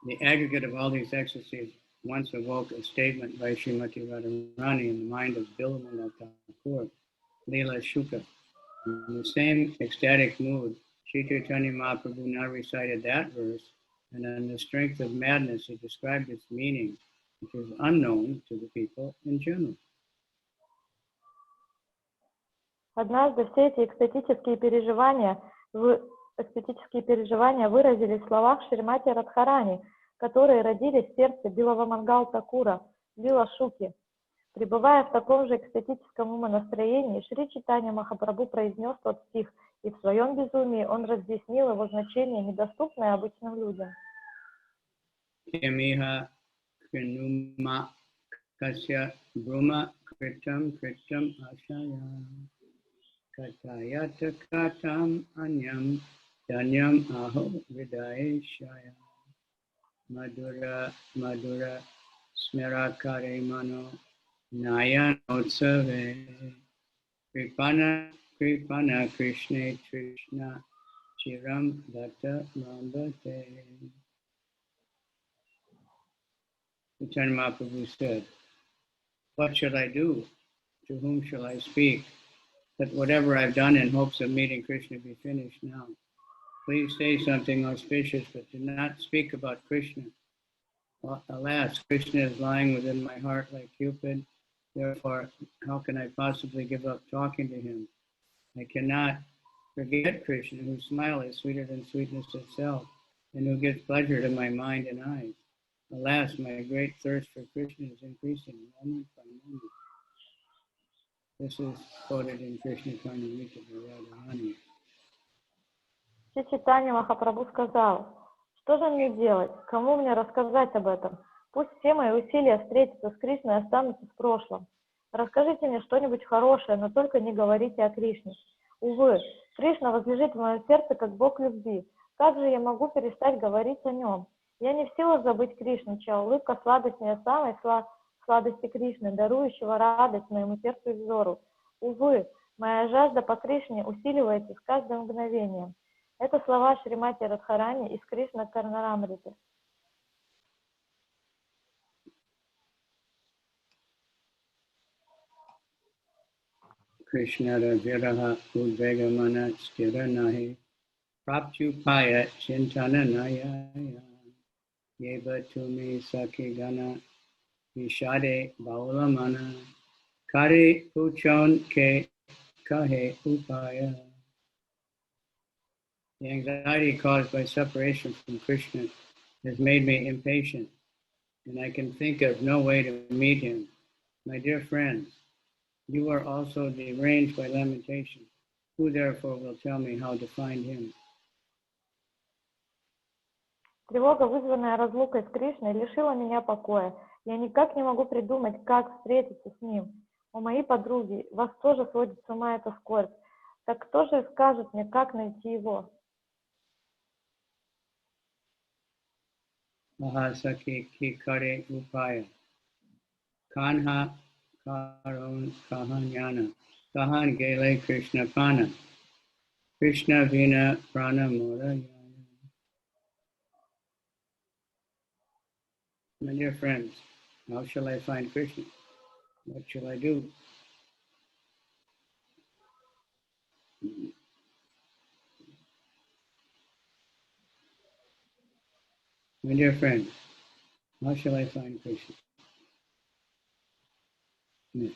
The aggregate of all these ecstasies once awoke a statement by Srimati Radharani in the mind of Bilwamana Thakur, Leela Shuka. In the same ecstatic mood, Sri Chaitanya Mahaprabhu now recited that verse, and on the strength of madness, he described its meaning, which is unknown to the people in general. Однажды все эти экстатические переживания выразились в словах Шримати Радхарани, которые родились в сердце Билавамангал Такура, Лила Шуки. Пребывая в таком же экстатическом умонастроении, Шри Чайтанья Махапрабху произнес тот стих, и в своем безумии он разъяснил его значение, недоступное обычным людям. Kemiha krinuma kasya bruma kritam ashaya katayata katam anyam danyam aho vidayeshaya madura smerakare mano nayanotsave kripana krishne trishna chiram datta lambate. Chaitanya Mahaprabhu said, "What should I do? To whom shall I speak? That whatever I've done in hopes of meeting Krishna be finished now. Please say something auspicious, but do not speak about Krishna. Alas, Krishna is lying within my heart like Cupid. Therefore, how can I possibly give up talking to him? I cannot forget Krishna, whose smile is sweeter than sweetness itself, and who gives pleasure to my mind and eyes. Alas, my great thirst for Krishna is increasing moment by moment." This is quoted in Caritamrita by Radharani. Шри Чайтанья Махапрабху сказал: «Что же мне делать? Кому мне рассказать об этом? Пусть все мои усилия встретиться с Кришной останутся в прошлом. Расскажите мне что-нибудь хорошее, но только не говорите о Кришне. Увы, Кришна возлежит в моем сердце как Бог любви. Как же я могу перестать говорить о нем? Я не в силах забыть Кришну, чья улыбка сладостнее самой сладости Кришны, дарующего радость моему сердцу и взору. Увы, моя жажда по Кришне усиливается с каждым мгновением». Это слова Шримати Радхарани из Кришна Caritamrita. Krishna viraha udvegamana stira nahi praptyupaya chintana naya yeva tumi sakhi gana vishade baulamana kari puchon ke kahe upaya. The anxiety caused by separation from Krishna has made me impatient, and I can think of no way to meet him. My dear friends, you are also deranged by lamentation. Who therefore will tell me how to find him? Тревога, вызванная разлукой с Кришной, лишила меня покоя. Я никак не могу придумать, как встретиться с ним. О, мои подруги, вас тоже сводит с ума эта скорбь. Так кто же скажет мне, как найти его? Mahasaki ki kare upaya. Kanha karon kahanyana. Kahan gele Krishna pana. Krishna vina prana mora. My dear friends, how shall I find Krishna? What shall I do? My dear friends, how shall I find Krishna? Next.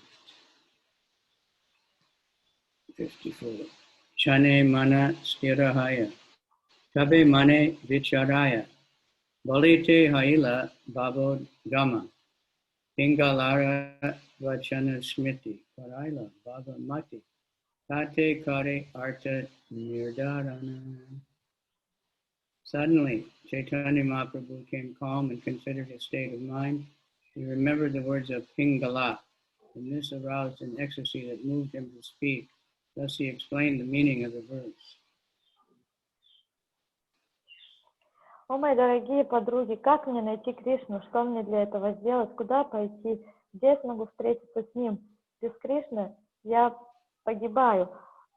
54. Chane mana stirahaya. Tabe mane vicharaya. Balite haila babod gama. Pingalara vachana smriti. Paraila baba mati. Tate kare arta nirdarana. Suddenly, Chaitanya Mahaprabhu became calm and considered his state of mind. He remembered the words of Pingala, and this aroused an ecstasy that moved him to speak. Thus he explained the meaning of the verse. О, мои дорогие подруги, как мне найти Кришну? Что мне для этого сделать? Куда пойти? Где я смогу встретиться с ним? Без Кришны я погибаю.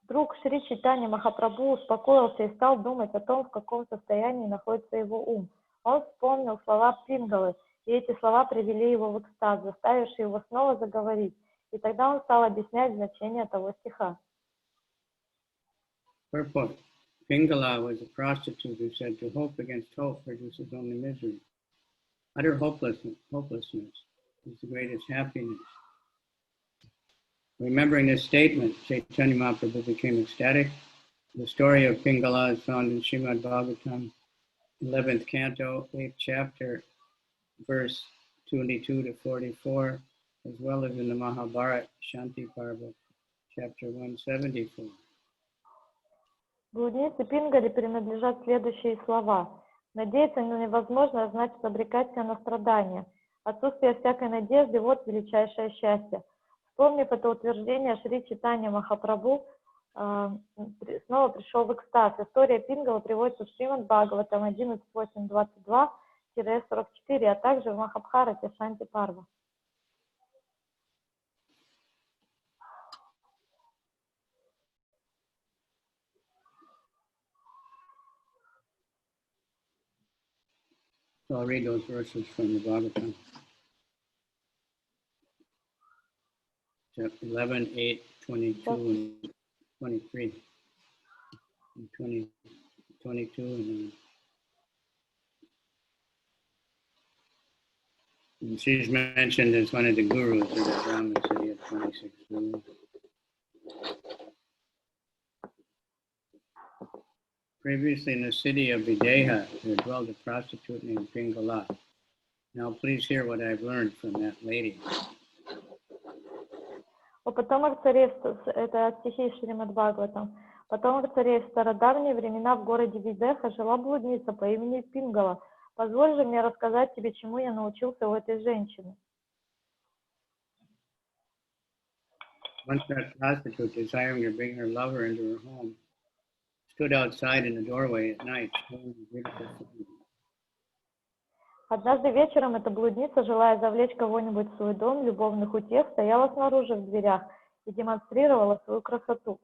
Вдруг Шри Чайтаньи Махапрабху успокоился и стал думать о том, в каком состоянии находится его ум. Он вспомнил слова Пингалы, и эти слова привели его в экстаз, заставивший его снова заговорить. И тогда он стал объяснять значение того стиха. Purport. Pingala was a prostitute who said to hope against hope produces only misery. Utter hopelessness is the greatest happiness. Remembering this statement, Chaitanya Mahaprabhu became ecstatic. The story of Pingala is found in Srimad Bhagavatam, 11th canto, 8th chapter, verse 22 to 44, as well as in the Mahabharata Shanti Parva, chapter 174. Блуднице Пингаре принадлежат следующие слова. Надеяться невозможно, значит обрекать себя на страдания. Отсутствие всякой надежды – вот величайшее счастье. Вспомнив это утверждение, Шри Чайтаньи Махапрабху снова пришел в экстаз. История Пингала приводится в Шримад Бхагаватам 11.8.22-44, а также в Махабхарате Шанти Парва. So I'll read those verses from the Bhagavatam. 11, 8, 22, and 23. And 20, 22, and she's mentioned as one of the gurus of the Brahmin city of 26 gurus. Previously in the city of Videha, there dwelled a prostitute named Pingala. Now please hear what I've learned from that lady. О потомок царей, это стихи Шримад Бхагаватам. Потомок царей в стародавние времена в городе Видеха жила блудница по имени Пингала. Позволь же мне рассказать тебе, чему я научился у этой женщины. Once that prostitute, desiring to bring her lover into her home, stood outside in the doorway at night, showing the beautiful sun. Однажды вечером эта блудница, желая завлечь кого-нибудь в свой дом любовных утех, стояла снаружи в дверях и демонстрировала свою красоту.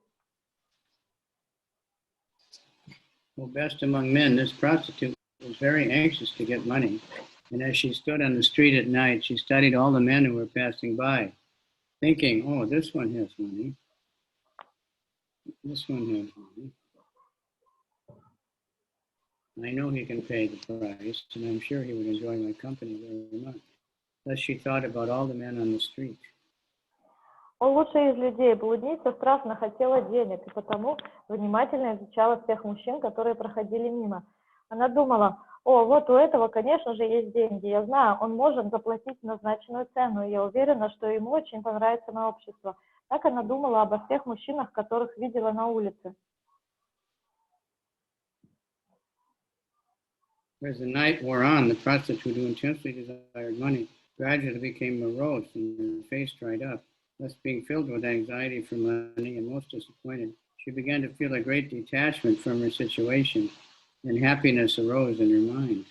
Well, best among men, this prostitute was very anxious to get money, and as she stood on the street at night, she studied all the men who were passing by, thinking, oh, this one has money, this one has money. I know he can pay the price, and I'm sure he would enjoy my company very much. Thus she thought about all the men on the street. Он лучший из людей. Блудница страстно хотела денег, и потому внимательно изучала всех мужчин, которые проходили мимо. Она думала, о, вот у этого, конечно же, есть деньги. Я знаю, он может заплатить назначенную цену, и я уверена, что ему очень понравится мое общество. Так она думала обо всех мужчинах, которых видела на улице. As the night wore on, the prostitute, who intensely desired money, gradually became morose and her face dried up. Thus, being filled with anxiety for money and most disappointed, she began to feel a great detachment from her situation, and happiness arose in her mind.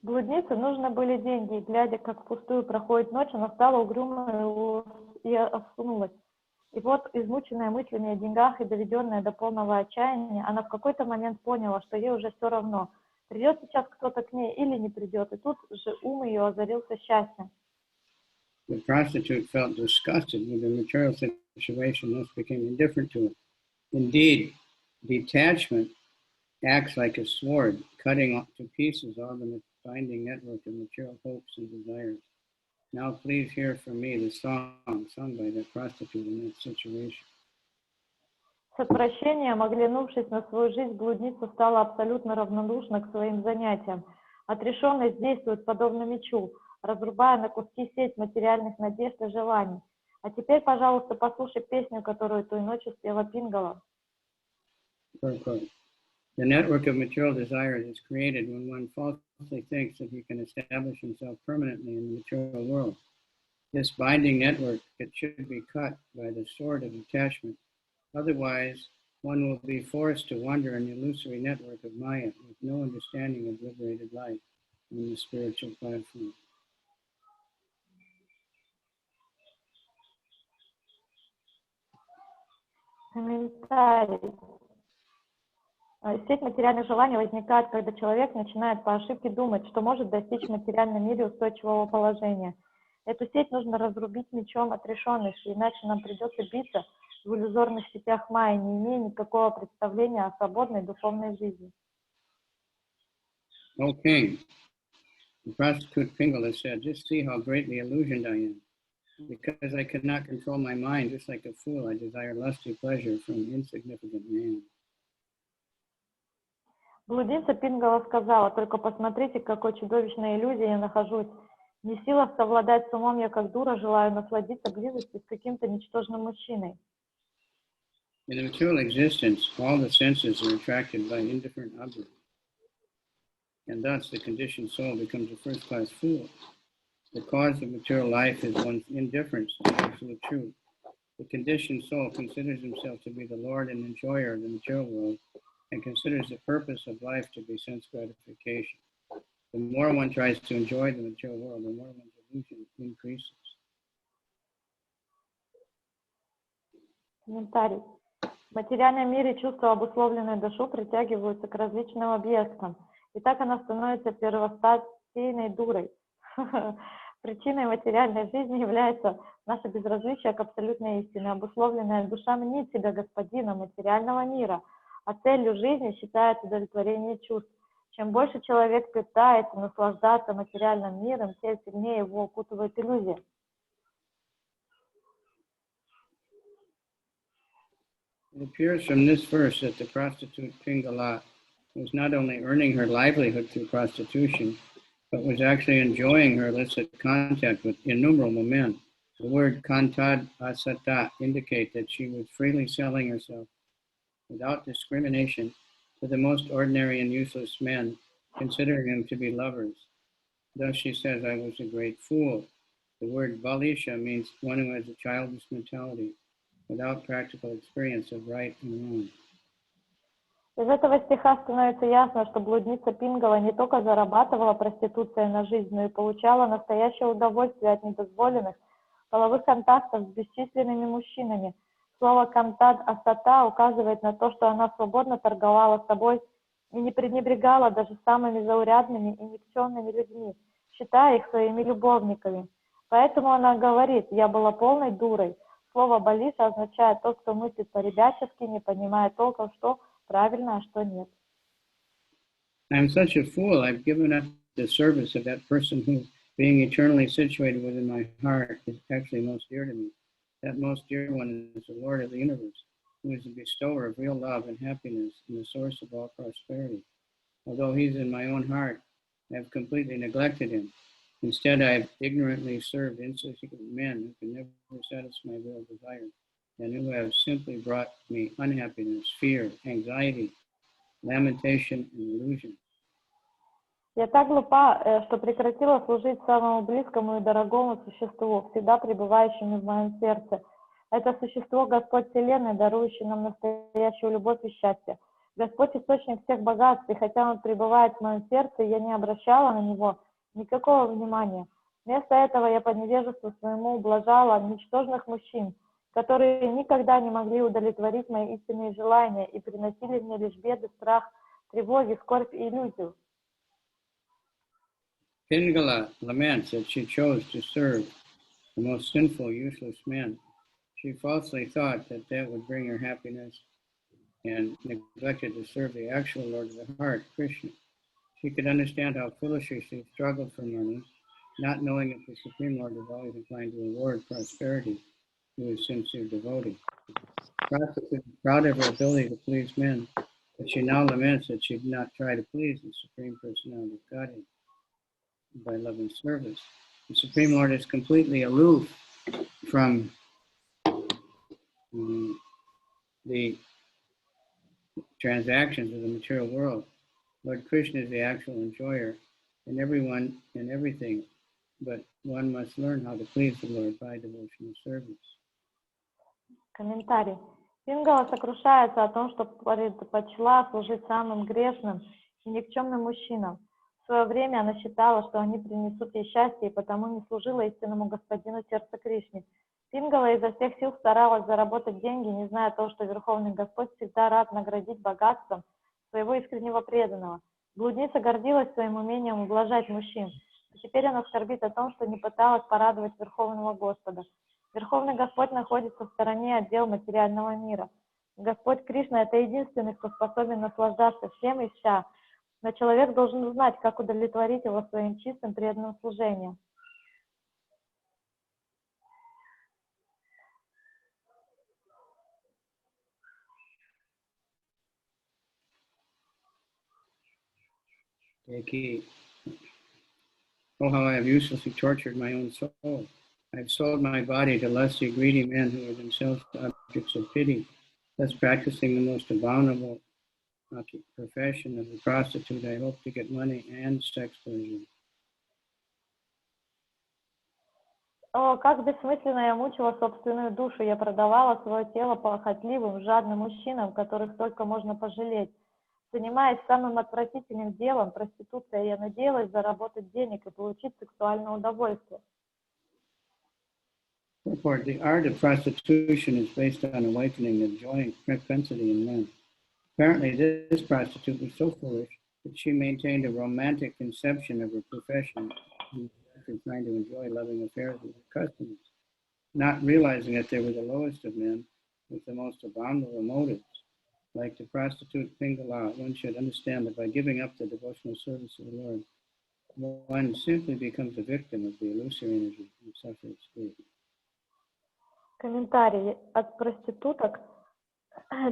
Блуднице нужны были деньги, и глядя, как впустую проходит ночь, она стала угрюмой и осунулась. И вот, измученная мыслями о деньгах и доведенная до полного отчаяния, она в какой-то момент поняла, что ей уже все равно, придет сейчас кто-то к ней или не придет, и тут же ум ее озарился счастьем. The prostitute felt disgusted with the material situation, thus became indifferent to it. Indeed, detachment acts like a sword, cutting off to pieces all the binding network of material hopes and desires. Now please hear from me the song sung by the prostitute in that situation. С отвращением, оглянувшись на свою жизнь, блудница стала абсолютно равнодушна к своим занятиям. Отрешенность действует подобно мечу, разрубая на куски сеть материальных надежд и желаний. А теперь, пожалуйста, послушай песню, которую той ночью спела Пингала. The network of material desires is created when one falsely thinks that he can establish himself permanently in the material world. This binding network, it should be cut by the sword of detachment. Otherwise, one will be forced to wander in the illusory network of Maya with no understanding of liberated life on the spiritual platform. Комментарий. Сеть материальных желаний возникает, когда человек начинает по ошибке думать, что может достичь в материальном мире устойчивого положения. Эту сеть нужно разрубить мечом отрешенности, иначе нам придется биться в иллюзорных сетях майи, не имея никакого представления о свободной духовной жизни. O King, the prostitute Pingala said, just see how greatly illusioned I am. Because I could not control my mind, just like a fool, I desire lusty pleasure from an insignificant man. Блудница Пингала сказала: только посмотрите, в какой чудовищной иллюзии я нахожусь. Не в силах совладать с умом, я как дура желаю насладиться близостью с каким-то ничтожным мужчиной. In the material existence, all the senses are attracted by indifferent objects. And thus the conditioned soul becomes a first-class fool. The cause of material life is one's indifference to absolute truth. The conditioned soul considers himself to be the lord and enjoyer of the material world and considers the purpose of life to be sense gratification. The more one tries to enjoy the material world, the more one's illusion increases. Комментарий. В материальном мире чувства, обусловленные душу, притягиваются к различным объектам. И так она становится первостатейной дурой. Причиной материальной жизни является наше безразличие к абсолютной истине. Обусловленная душа мнит себя господином материального мира, а целью жизни считает удовлетворение чувств. Чем больше человек пытается наслаждаться материальным миром, тем сильнее его окутывает иллюзия. It appears from this verse that the prostitute Pingala was not only earning her livelihood through prostitution, but was actually enjoying her illicit contact with innumerable men. The word kantad asata indicate that she was freely selling herself without discrimination to the most ordinary and useless men, considering them to be lovers. Thus she says, I was a great fool. The word balisha means one who has a childish mentality, without practical experience of right and wrong. Из этого стиха становится ясно, что блудница Пингала не только зарабатывала проституцией на жизнь, но и получала настоящее удовольствие от недозволенных половых контактов с бесчисленными мужчинами. Слово «кантад асата» указывает на то, что она свободно торговала собой и не пренебрегала даже самыми заурядными и никчемными людьми, считая их своими любовниками. Поэтому она говорит: «Я была полной дурой». Слово «балиша» означает тот, кто мыслит по-ребячески, не понимая толком, что правильно, а что нет. I'm such a fool. I've given up the service of that person who, being eternally situated within my heart, is actually most dear to me. That most dear one is the Lord of the universe, who is the bestower of real love and happiness and the source of all prosperity. Although he's in my own heart, I have completely neglected him. Instead, I have ignorantly served insignificant men who can never satisfy my real desire, and who have simply brought me unhappiness, fear, anxiety, lamentation, and illusion. Я так глупа, что прекратила служить самому близкому и дорогому существу, всегда пребывающему в моем сердце. Это существо Господь Вселенной, дарующий нам настоящую любовь и счастье. Господь источник всех богатств, и хотя Он пребывает в моем сердце, я не обращала на Него никакого внимания. Вместо этого я по невежеству своему ублажала ничтожных мужчин, которые никогда не могли удовлетворить мои истинные желания и приносили мне лишь беды, страх, тревоги, скорбь и иллюзию. Pingala laments that she chose to serve the most sinful, useless men. She falsely thought that that would bring her happiness and neglected to serve the actual Lord of the heart, Krishna. She could understand how foolishly she struggled for money, not knowing that the Supreme Lord is always inclined to reward prosperity to his sincere devotee. Prostitute is proud of her ability to please men, but she now laments that she did not try to please the Supreme Personality of Godhead by loving service. The Supreme Lord is completely aloof from the transactions of the material world. Lord Krishna is the actual enjoyer in everyone and everything, but one must learn how to please the Lord by devotional service. Комментарий. Пингала сокрушается о том, что предпочла служить самым грешным и никчемным мужчинам. В свое время она считала, что они принесут ей счастье, и потому не служила истинному господину сердца Кришне. Пингала изо всех сил старалась заработать деньги, не зная того, что Верховный Господь всегда рад наградить богатством своего искреннего преданного. Блудница гордилась своим умением ублажать мужчин. И теперь она скорбит о том, что не пыталась порадовать Верховного Господа. Верховный Господь находится в стороне от дел материального мира. Господь Кришна – это единственный, кто способен наслаждаться всем и вся. Но человек должен узнать, как удовлетворить его своим чистым преданным служением. Oh, how I have uselessly tortured my own soul. I have sold my body to lusty, greedy men who are themselves objects of pity, thus practicing the most abominable profession of the prostitute. I hope to get money and sex pleasure. О, как бессмысленно я мучила собственную душу, я продавала свое тело похотливым, жадным мужчинам, которых только можно пожалеть. Занимаясь самым отвратительным делом, проституцией, я надеялась заработать денег и получить сексуальное удовольствие. Therefore, the art of prostitution is based on awakening the joy propensity in men. Apparently, this prostitute was so foolish that she maintained a romantic conception of her profession and trying to enjoy loving affairs with her customers, not realizing that they were the lowest of men with the most abominable motives. Like the prostitute Pingala, one should understand that by giving up the devotional service of the Lord, one simply becomes a victim of the illusory energy and suffers grief. Комментарий. От проституток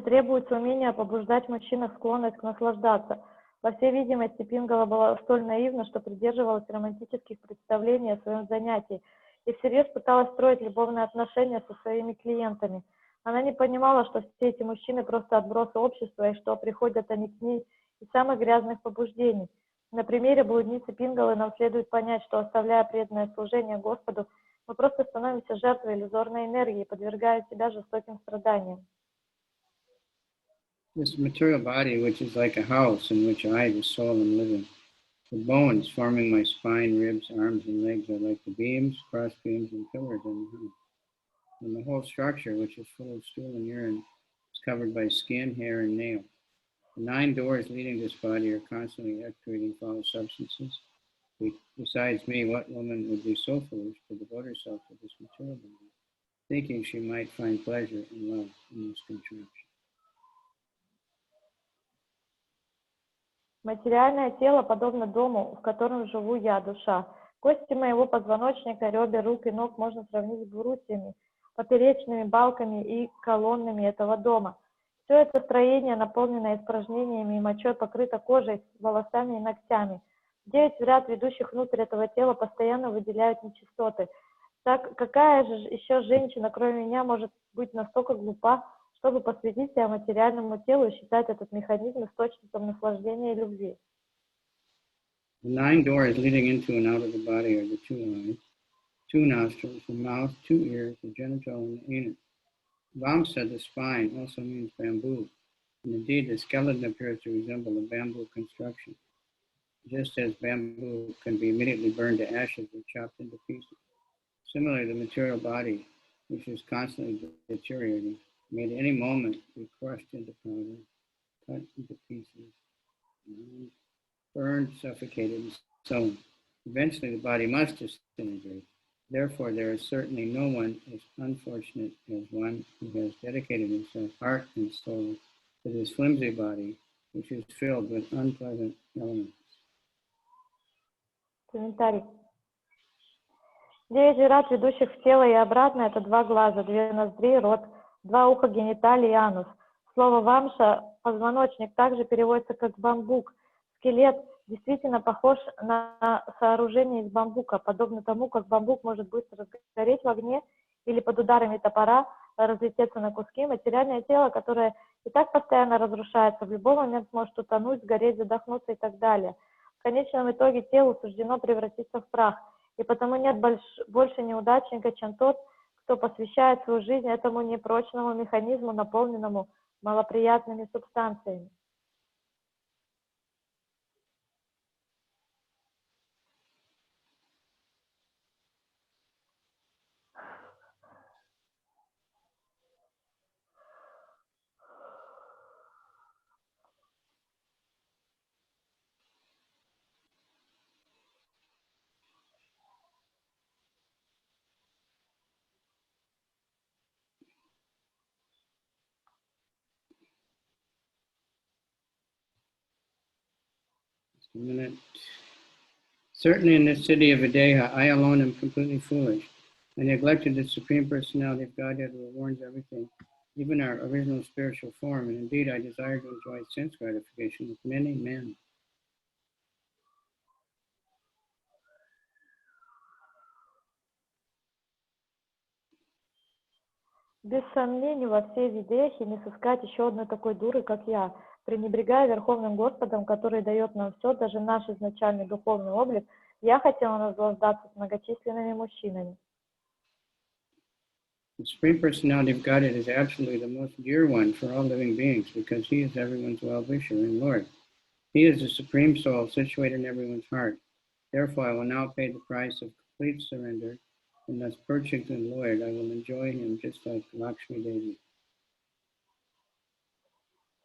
требуется умение побуждать в мужчинах склонность к наслаждаться. По всей видимости, Пингала была столь наивна, что придерживалась романтических представлений о своем занятии и всерьез пыталась строить любовные отношения со своими клиентами. Она не понимала, что все эти мужчины просто отбросы общества и что приходят они к ней из самых грязных побуждений. На примере блудницы Пингалы нам следует понять, что, оставляя преданное служение Господу, мы просто становимся жертвой иллюзорной энергии и подвергаем себя жестоким страданиям. This material body, which is like a house in which I, the soul, am living. The bones forming my spine, ribs, arms, and legs are like the beams, cross beams, and pillars in the house. And the whole structure, which is full of stool and urine, is covered by skin, hair, and nail. The 9 doors leading to this body are constantly excreting foul substances. Besides me, what woman would be so foolish to devote herself to this material body, thinking she might find pleasure and love in this contraption? Материальное тело подобно дому, в котором живу я, душа. Кости моего позвоночника, ребер, рук и ног можно сравнить с брусьями, поперечными балками и колоннами этого дома. Все это строение, наполненное испражнениями и мочой, покрыто кожей, волосами и ногтями. 9 в ряд, ведущих внутрь этого тела, постоянно выделяют нечистоты. Так какая же еще женщина, кроме меня, может быть настолько глупа, чтобы посвятить себя материальному телу и считать этот механизм источником наслаждения и любви? The 9 doors leading into and out of the body are the 2 eyes, 2 nostrils, the mouth, 2 ears, the genital, and the anus. Vamsa, the spine, also means bamboo, and indeed the skeleton appears to resemble a bamboo construction, just as bamboo can be immediately burned to ashes or chopped into pieces. Similarly, the material body, which is constantly deteriorating, may at any moment be crushed into powder, cut into pieces, burned, suffocated, and so on. Eventually, the body must disintegrate. Therefore, there is certainly no one as unfortunate as one who has dedicated himself, heart and soul, to this flimsy body, which is filled with unpleasant elements. Комментарий. 9 врат, ведущих в тело и обратно, это 2 глаза, 2 ноздри, рот, 2 уха, гениталии и анус. Слово вамша, позвоночник, также переводится как бамбук. Скелет действительно похож на сооружение из бамбука, подобно тому, как бамбук может быстро сгореть в огне или под ударами топора разлететься на куски. Материальное тело, которое и так постоянно разрушается, в любой момент может утонуть, сгореть, задохнуться и так далее. В конечном итоге телу суждено превратиться в прах. И потому нет больше неудачника, чем тот, кто посвящает свою жизнь этому непрочному механизму, наполненному малоприятными субстанциями. Just a minute. Certainly in this city of Videha, I alone am completely foolish. I neglected the Supreme Personality of Godhead who warns everything, even our original spiritual form, and indeed I desire to enjoy sense gratification with many men. Без сомнений, во всей Видехе не сыскать еще одной такой дуры, как я. Пренебрегая Верховным Господом, который дает нам все, даже наш изначальный духовный облик, я хотела наслаждаться с многочисленными мужчинами. The Supreme Personality of Godhead is absolutely the most dear one for all living beings because he is everyone's well-wisher and Lord. He is the Supreme Soul situated in everyone's heart. Therefore, I will now pay the price of complete surrender, and thus purchasing the Lord, I will enjoy him just like Lakshmi Devi.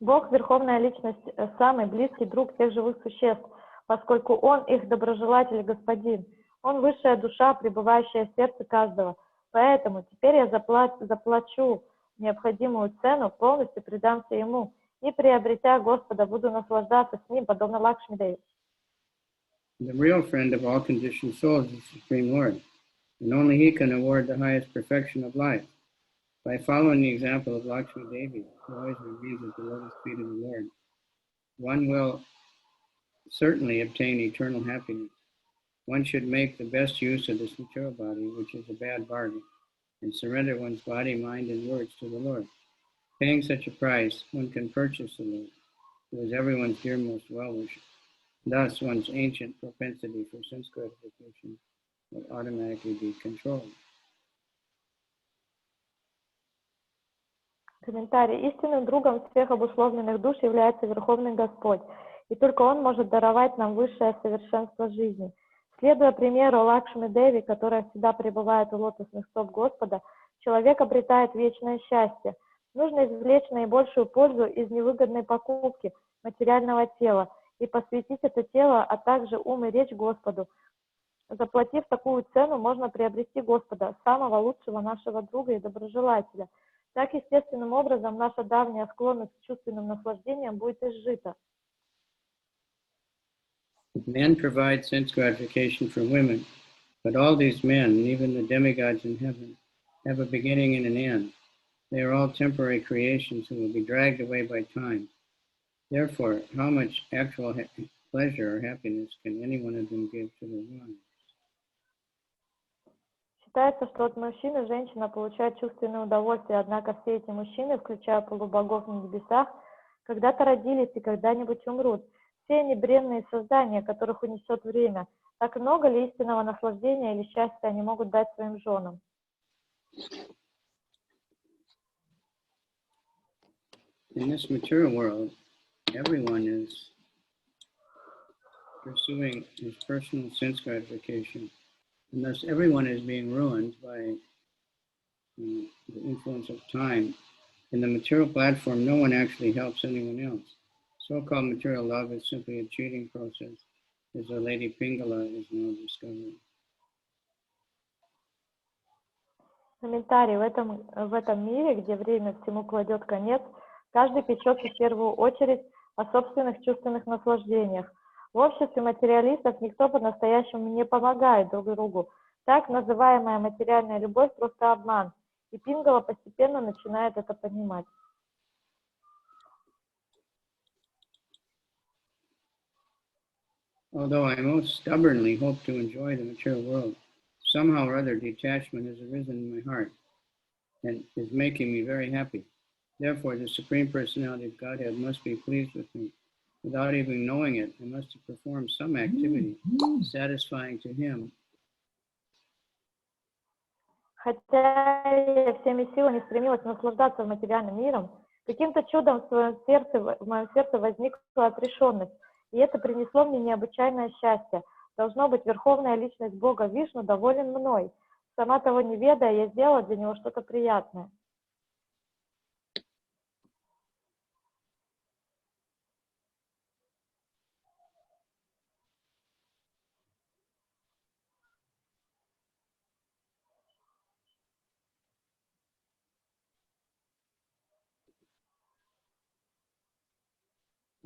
Бог, Верховная Личность, самый близкий друг всех живых существ, поскольку Он их доброжелатель и Господин. Он высшая душа, пребывающая в сердце каждого. Поэтому теперь я заплачу необходимую цену, полностью предамся Ему, и, приобретя Господа, буду наслаждаться с Ним, подобно Лакшми Деви. The real friend of all conditioned souls is the Supreme Lord, and only He can award the highest perfection of life. By following the example of Lakshmi Devi, who always remains at the lotus feet of the Lord, one will certainly obtain eternal happiness. One should make the best use of this material body, which is a bad bargain, and surrender one's body, mind, and words to the Lord. Paying such a price, one can purchase the Lord, who is everyone's dearmost well-wisher. Thus, one's ancient propensity for sense gratification will automatically be controlled. Комментарий. Истинным другом всех обусловленных душ является Верховный Господь, и только Он может даровать нам высшее совершенство жизни. Следуя примеру Лакшми Деви, которая всегда пребывает у лотосных стоп Господа, человек обретает вечное счастье. Нужно извлечь наибольшую пользу из невыгодной покупки материального тела и посвятить это тело, а также ум и речь Господу. Заплатив такую цену, можно приобрести Господа, самого лучшего нашего друга и доброжелателя. Так, естественным образом, наша давняя склонность к чувственным наслаждениям будет изжита. Men provide sense gratification for women, but all these men, and even the demigods in heaven, have a beginning and an end. They are all temporary creations who will be dragged away by time. Therefore, how much actual pleasure or happiness can any one of them give to their wives? Считается, что от мужчин и женщина получают чувственное удовольствие, однако все эти мужчины, включая полубогов на небесах, когда-то родились и когда-нибудь умрут. Все они бренные создания, которых унесет время. Так много ли истинного наслаждения или счастья они могут дать своим женам? In this material world, everyone is pursuing his personal sense gratification, and thus everyone is being ruined by the influence of time. In the material platform, no one actually helps anyone else. So-called material love is simply a cheating process, as the Lady Pingala is now discovering. Комментарий. В этом мире, где время всему кладет конец, каждый печется в первую очередь о собственных чувственных наслаждениях. В обществе материалистов никто по-настоящему не помогает друг другу. Так называемая материальная любовь просто обман. И Пингала постепенно начинает это понимать. Although I most stubbornly hope to enjoy the material world, somehow or other detachment has arisen in my heart and is making me very happy. Therefore, the Supreme Personality of Godhead must be pleased with me. Without even knowing it, I must have performed some activity satisfying to Him. Хотя я всеми силами стремилась наслаждаться материальным миром, каким-то чудом в моем сердце возникла отрешенность, и это принесло мне необычайное счастье. Должно быть, Верховная Личность Бога Вишну доволен мной. Сама того не ведая, я сделала для Него что-то приятное.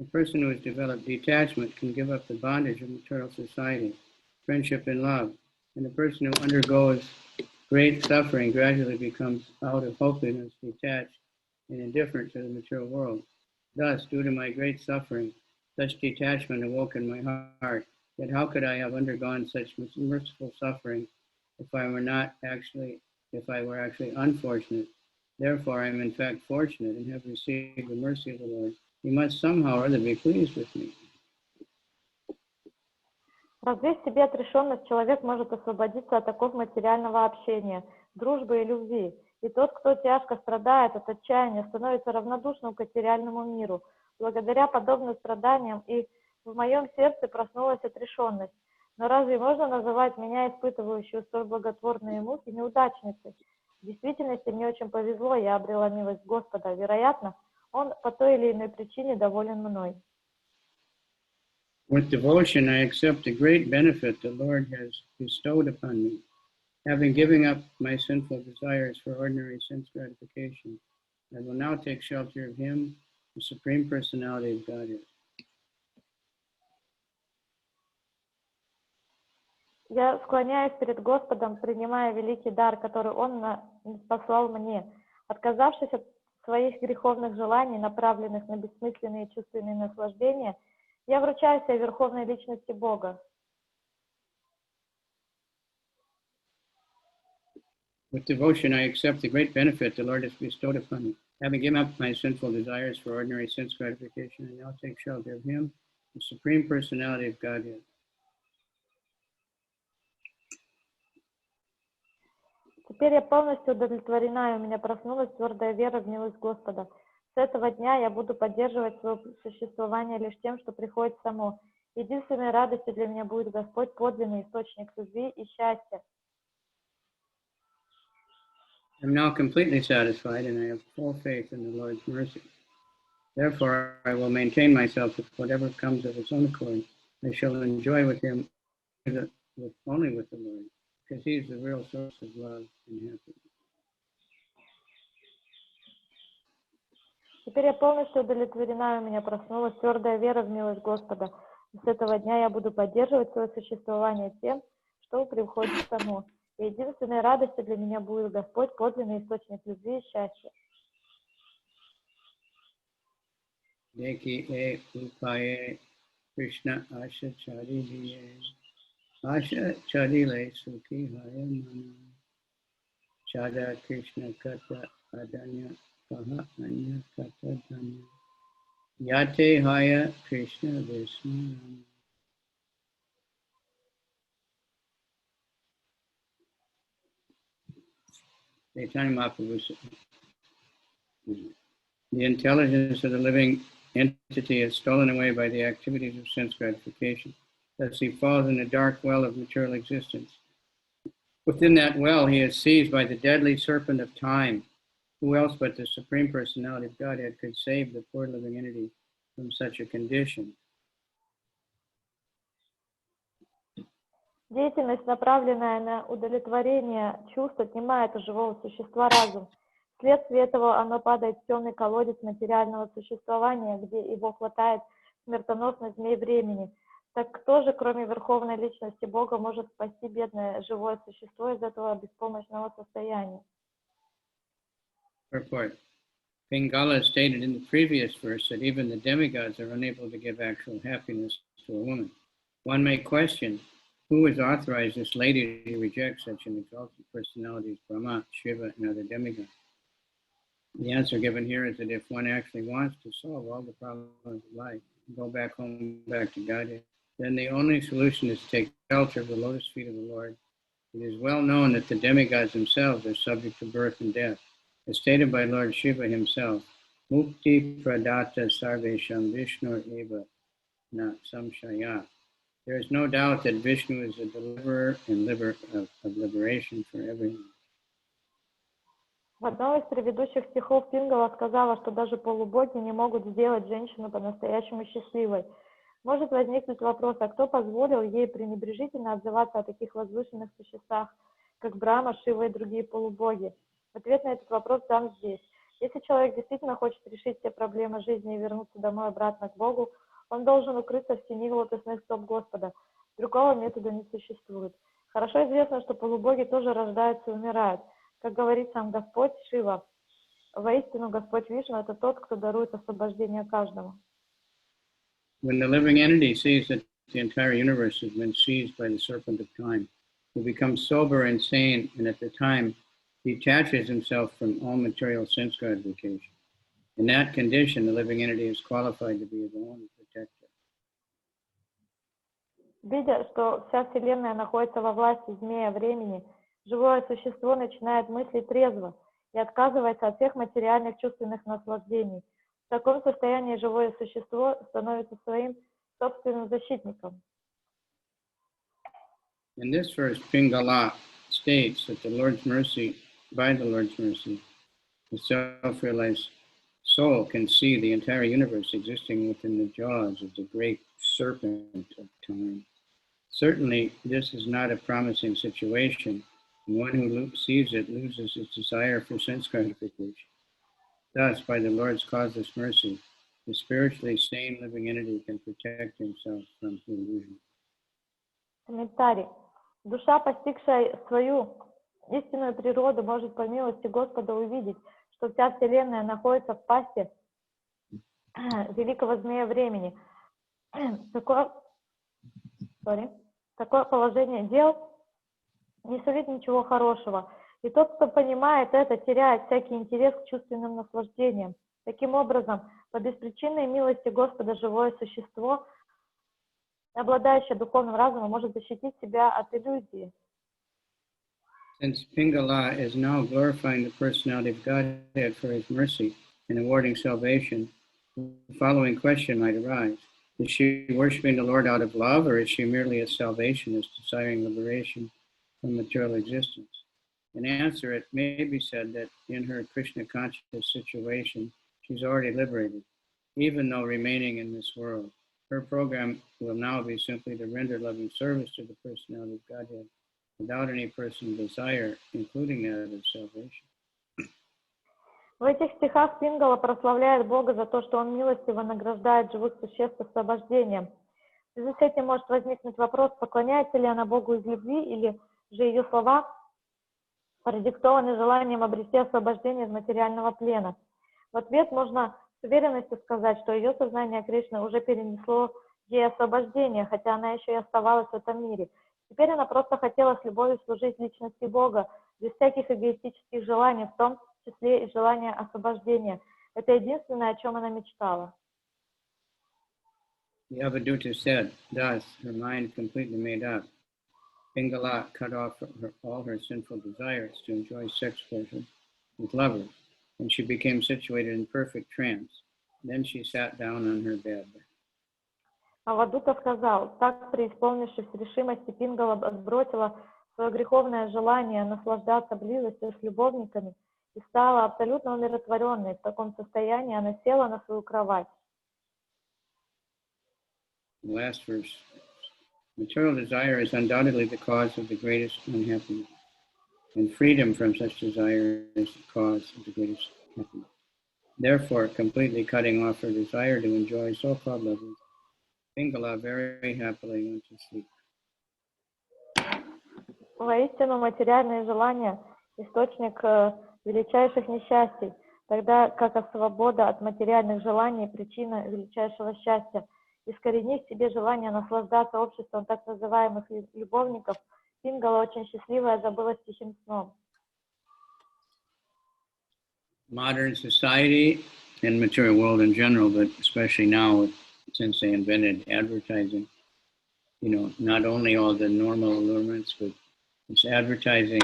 A person who has developed detachment can give up the bondage of material society, friendship and love, and the person who undergoes great suffering gradually becomes out of hopelessness, detached, and indifferent to the material world. Thus, due to my great suffering, such detachment awoke in my heart. Yet how could I have undergone such merciful suffering if I were actually unfortunate? Therefore, I am in fact fortunate and have received the mercy of the Lord. He must somehow or other be pleased with me. Развив в себе отрешенность, человек может освободиться от оков материального общения, дружбы и любви. И тот, кто тяжко страдает от отчаяния, становится равнодушным к материальному миру. Благодаря подобным страданиям и в моем сердце проснулась отрешенность. Но разве можно называть меня, испытывающую столь благотворные муки, неудачницей? В действительности мне очень повезло, я обрела милость Господа. Вероятно, Он по той или иной причине доволен мной. With devotion, I accept the great benefit the Lord has bestowed upon me. Having given up my sinful desires for ordinary sense gratification, I will now take shelter of Him, the Supreme Personality of Godhead. Я склоняюсь перед Господом, принимая великий дар, который Он послал мне. Отказавшись от своих греховных желаний, направленных на бессмысленные чувственные наслаждения, я вручаю себя Верховной Личности Бога. With devotion, I accept the great benefit the Lord has bestowed upon me. Having given up my sinful desires for ordinary sense gratification, I now take shelter of Him, the Supreme Personality of Godhead. Теперь я полностью удовлетворена, и у меня проснулась твердая вера в милость Господа. С этого дня я буду поддерживать свое существование лишь тем, что приходит само. Единственной радостью для меня будет Господь, подлинный источник любви и счастья. I'm now completely satisfied, and I have full faith in the Lord's mercy. Therefore, I will maintain myself with whatever comes of its own accord. I shall enjoy with Him only with the Lord, because He is the real source of love and happiness. Теперь я полностью удовлетворена, у меня проснулась твердая вера в милость Господа. И с этого дня я буду поддерживать свое существование тем, что приходит само. И единственной радостью для меня будет Господь, подлинный источник любви и счастья. Deki upaye Krishna asha charidiye asha charile sukhi haya mana chada Krishna kata adanya kaha anya kata dhanya Yate Haya Krishna Vishnu. Chaitanya Mahaprabhu said, the intelligence of the living entity is stolen away by the activities of sense gratification. Thus he falls in a dark well of material existence. Within that well, he is seized by the deadly serpent of time. Who else but the Supreme Personality of Godhead could save the poor living entity from such a condition? Деятельность, направленная на удовлетворение чувств, отнимает у живого существа разум. Вследствие этого оно падает в темный колодец материального существования, где его хватает смертоносный змей времени. Так кто же, кроме Верховной Личности Бога, может спасти бедное живое существо из этого беспомощного состояния? Purport. Pingala stated in the previous verse that even the demigods are unable to give actual happiness to a woman. One may question, who has authorized this lady to reject such an exalted personality as Brahma, Shiva, and other demigods? The answer given here is that if one actually wants to solve all the problems of life, go back home, back to Godhead, then the only solution is to take shelter of the lotus feet of the Lord. It is well known that the demigods themselves are subject to birth and death. As stated by Lord Shiva himself, Mukti Pradata Sarvesham Vishnu Eva Na Samshaya. There is no doubt that Vishnu is the deliverer and of liberation for everyone. В одном из предыдущих стихов Пингала сказала, что даже полубоги не могут сделать женщину по-настоящему счастливой. Может возникнуть вопрос, а кто позволил ей пренебрежительно отзываться о таких возвышенных существах, как Брахма, Шива и другие полубоги? Ответ на этот вопрос дан здесь. Если человек действительно хочет решить все проблемы жизни и вернуться домой обратно к Богу, он должен укрыться в тени лотосных стоп Господа. Другого метода не существует. Хорошо известно, что полубоги тоже рождаются и умирают. Как говорит сам Господь Шива, воистину Господь Вишну — это тот, кто дарует освобождение каждому. When the living entity sees that the entire universe has been seized by the serpent of time, he becomes sober and sane, and at the time detaches himself from all material sense gratification. In that condition, the living entity is qualified to be his own protector. Видя, что вся Вселенная находится во власти змея времени, живое существо начинает мыслить трезво и отказывается от всех материальных чувственных наслаждений. В таком состоянии живое существо становится своим собственным защитником. In this verse, Pingala states that by the Lord's mercy, the self-realized soul can see the entire universe existing within the jaws of the great serpent of time. Certainly, this is not a promising situation, and one who sees it loses his desire for sense gratification. Thus, by the Lord's causeless mercy, the spiritually sane living entity can protect himself from illusion. Комментарий. Душа, постигшая свою истинную природу, может по милости Господа увидеть, что вся Вселенная находится в пасти великого змея времени. Такое положение дел не сулит ничего хорошего. И тот, кто понимает это, теряет всякий интерес к чувственным наслаждениям. Таким образом, по беспричинной милости Господа живое существо, обладающее духовным разумом, может защитить себя от иллюзии. Since Pingala is now glorifying the personality of Godhead for his mercy and awarding salvation, the following question might arise. Is she worshiping the Lord out of love, or is she merely a salvationist desiring liberation from material existence? In answer, it may be said that in her Krishna conscious situation, she's already liberated, even though remaining in this world. Her program will now be simply to render loving service to the personality of Godhead without any personal desire, including that of salvation. В этих стихах Пингала прославляет Бога за то, что Он милостиво награждает живых существ освобождением. В связи с этим может возникнуть вопрос, поклоняется ли она Богу из любви, или же ее слова продиктованы желанием обрести освобождение из материального плена. В ответ можно с уверенностью сказать, что ее сознание Кришны уже перенесло ей освобождение, хотя она еще и оставалась в этом мире. Теперь она просто хотела с любовью служить личности Бога, без всяких эгоистических желаний, в том числе и желания освобождения. Это единственное, о чем она мечтала. The Avadhuta said, thus, her mind completely made up, Pingala cut off all her sinful desires to enjoy sex pleasure with lovers, and she became situated in perfect trance. Then she sat down on her bed. Авадута сказал, так, преисполнившись решимости, Пингала отбросила свое греховное желание наслаждаться близостью с любовниками и стала абсолютно умиротворенной. В таком состоянии она села на свою кровать. Last verse. Material desire is undoubtedly the cause of the greatest unhappiness, and freedom from such desire is the cause of the greatest happiness. Therefore, completely cutting off her desire to enjoy so-called lovers, Pingala very happily went to sleep. Воистину, материальные желания – источник величайших несчастий, тогда как свобода от материальных желаний – причина величайшего счастья. Искоренив в себе желание наслаждаться обществом так называемых любовников, Пингала очень счастливая забылась тихим сном. Modern society and material world in general, but especially now since they invented advertising, not only all the normal allurements, but it's advertising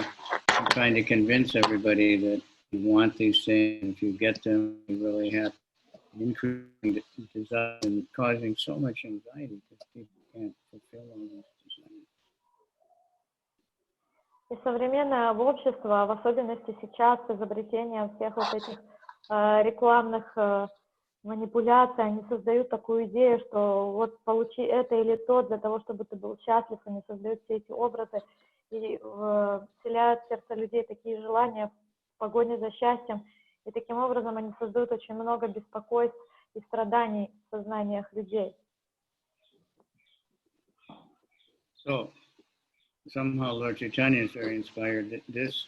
and trying to convince everybody that you want these things, if you get them, you're really happy, increasing desire and causing so much anxiety because people can't fulfill all these desires. И современное общество, в особенности сейчас, с изобретением всех вот этих рекламных манипуляций, они создают такую идею, что вот получи это или то для того, чтобы ты был счастлив, они создают все эти образы и вселяют в сердце людей такие желания в погоне за счастьем, и таким образом они создают очень много беспокойств и страданий в сознаниях людей. So, somehow Lord Chaitanya is very inspired. This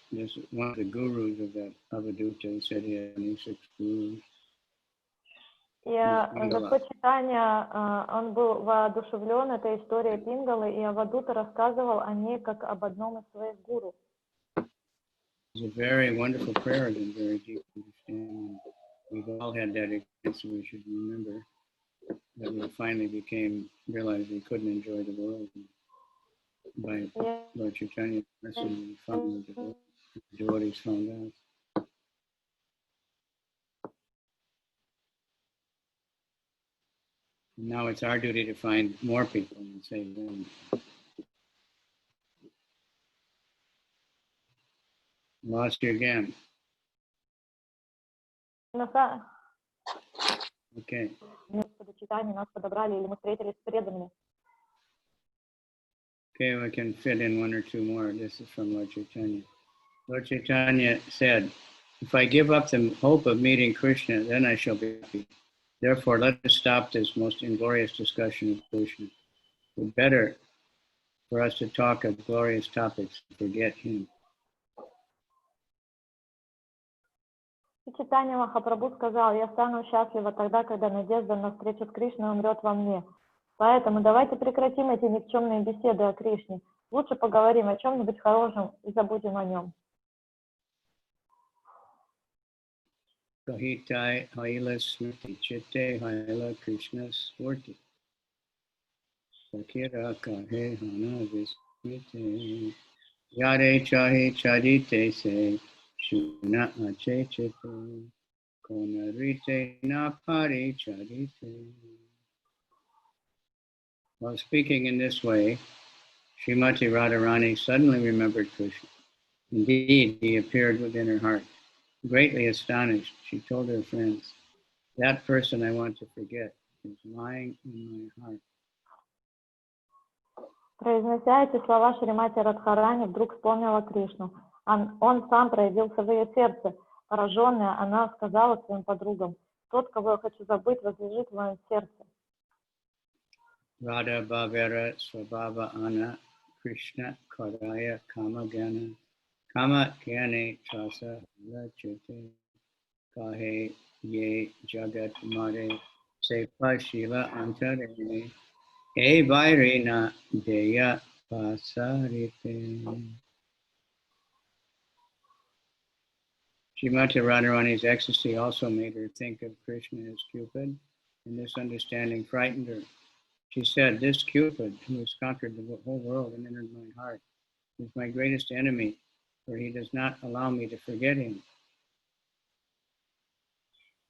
one of the gurus of that Avadhuta said he had 26 gurus. И Господь Чайтанья, он был воодушевлен этой историей Пингалы, и Авадута рассказывал о ней как об одном из своих гуру. It's a very wonderful prayer and very deep understanding. We've all had that experience, so we should remember that we finally realized we couldn't enjoy the world. By Lord Chaitanya, we found the devotees found out. Now it's our duty to find more people and save them. Lost you again. Okay. Okay, we can fit in one or two more. This is from Lord Chaitanya. Lord Chaitanya said, if I give up the hope of meeting Krishna, then I shall be happy. Therefore, let us stop this most inglorious discussion of Krishna. It's better for us to talk of glorious topics and forget him. Чайтанья Махапрабху сказал, я стану счастлива тогда, когда надежда на встречу с Кришной умрет во мне. Поэтому давайте прекратим эти никчемные беседы о Кришне. Лучше поговорим о чем-нибудь хорошем и забудем о нем. Kahitai haila smriti chitte haila Krishna spurti. Sakira kahe hana vismite. Yare chahi charite se shuna ache chitte. Konarite na pari charite. While speaking in this way, Srimati Radharani suddenly remembered Krishna. Indeed, he appeared within her heart. Greatly astonished, she told her friends, that person I want to forget is lying in my heart. Произнося эти слова, Шримати Радхарани вдруг вспомнила Кришну. Он сам проявился в ее сердце. Пораженная, она сказала своим подругам, тот, кого я хочу забыть, возлежит в моем сердце. Radha Bhavera Swabhava Ana Krishna Karaya Kama Gana Kama Gyane Chasa Lachite Kahe Ye Jagat Mare Se Pashila Antarene E Vairena Deya Pasarite. Srimati Radharani's ecstasy also made her think of Krishna as Cupid, and this understanding frightened her. She said, "This Cupid, who has conquered the whole world and entered my heart, is my greatest enemy, for he does not allow me to forget him."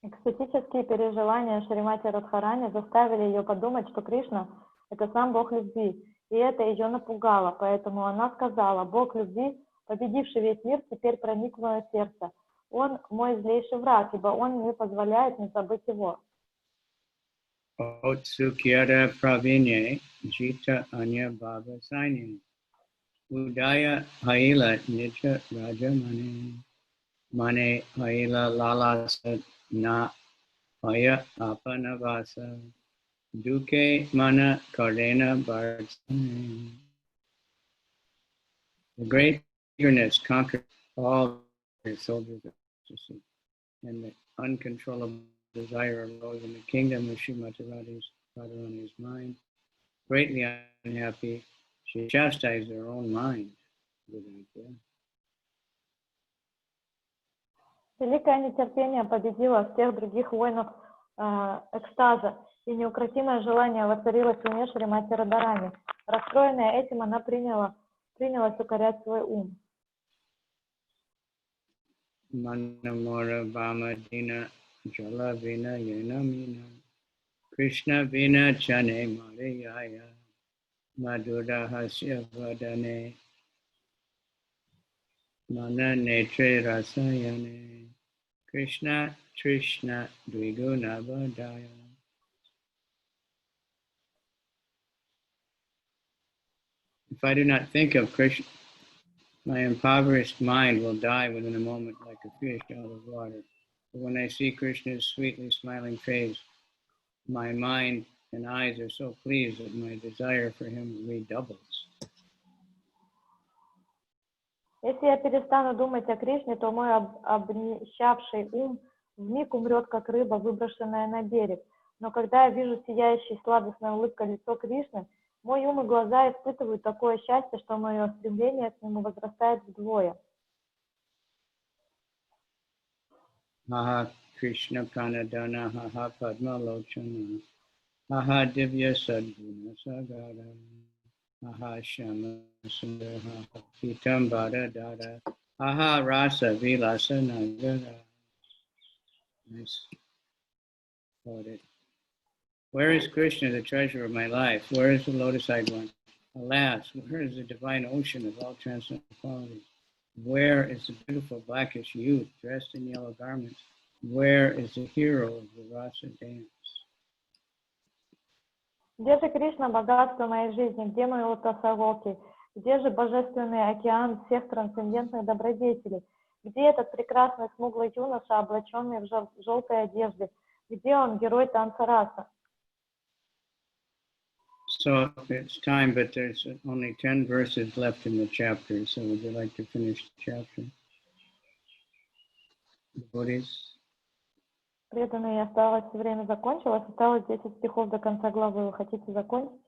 Экстатические переживания Шримати Радхарани заставили ее подумать, что Кришна – это сам Бог любви, и это ее напугало, поэтому она сказала: «Бог любви, победивший весь мир, теперь проник в мое сердце. Он мой злейший враг, ибо он не позволяет мне забыть его». Otsukyata pravinye jita anya bhava saini udaya haila nitya raja mane haila lalasa na haya apanavasa duke mana kardena bhartsane. The great eagerness conquered all the soldiers of ecstasy, and the uncontrollable desire arose in the kingdom of Srimati Radharani's mind. Greatly unhappy, she chastised her own mind with Antya. Великое нетерпение победило всех других воинов экстаза, и неукротимое желание воцарилось в уме Шримати Радхарани. Расстроенная этим, она принялась укорять свой ум. Manamora Vamadina Jala Vina Yena Mina Krishna Vina Chane Mariyaya Madhura Hasya Vadane Mana Netre Rasayane Krishna Trishna Dviguna Vadaya. If I do not think of Krishna, my impoverished mind will die within a moment like a fish out of water. But when I see Krishna's sweetly smiling face, my mind and eyes are so pleased that my desire for him redoubles. Если я перестану думать о Кришне, то мой обнищавший ум вмиг умрет, как рыба, выброшенная на берег. Но когда я вижу сияющей сладостной улыбкой лицо Кришны, мой ум и глаза испытывают такое счастье, что мое стремление к нему возрастает вдвое. Maha Krishna Pranadana Haha Padma Lochana Haha Divya Sadguna Sagara Haha Shama Sundara Haha Pitam Bada Dada Haha Rasa Vilasa Nagara. Nice. Quoted. Where is Krishna, the treasure of my life? Where is the lotus-eyed one? Alas, where is the divine ocean of all transcendental qualities? Where is the beautiful blackish youth dressed in yellow garments? Where is the hero of the rasa dance? Где же Кришна, богатство моей жизни? Где мои лотосоволки? Где же божественный океан всех трансцендентных добродетелей? Где этот прекрасный смуглый юноша, облаченный в желтой одежде? Где он, герой танца раса? So it's time, but there's only 10 verses left in the chapter. So would you like to finish the chapter? The Buddhists? Преданные, осталось время закончилось, осталось 10 стихов до конца главы. Вы хотите закончить?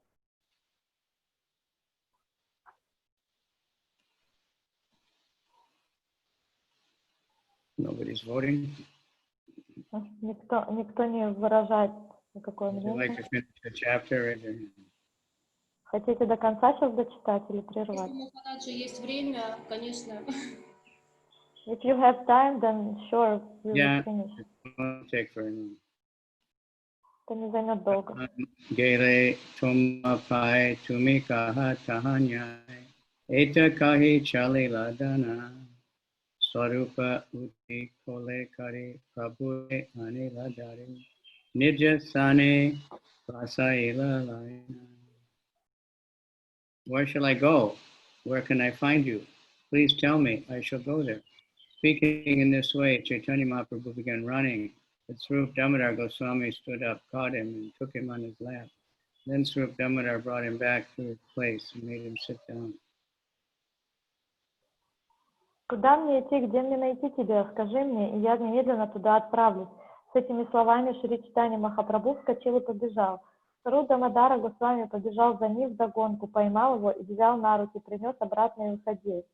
Nobody's voting. Никто не выражает никакое Would you like to мнение. finish the chapter? Хотите до конца сейчас дочитать или прервать? Если у Махараджа есть время, конечно. If you have time, then sure, we will finish. It won't take very long. Это не займет долго. Gele tuma pai tumi kaha tahanya eta kahi chalila dana swarupa uti kole kari prabhu anila dari nija sane vasaila layana. Where shall I go? Where can I find you? Please tell me, I shall go there. Speaking in this way, Chaitanya Mahaprabhu began running, but Swarup Damodar Goswami stood up, caught him, and took him on his lap. Then Swarup Damodar brought him back to his place and made him sit down. Куда мне идти, где мне найти тебя? Скажи мне, и я немедленно туда отправлюсь. С этими словами Шри Чайтаньи Махапрабху вскочил и побежал. Сваруп Дамодара Госвами побежал за ним вдогонку, поймал его и взял на руки, принес обратно и усадил.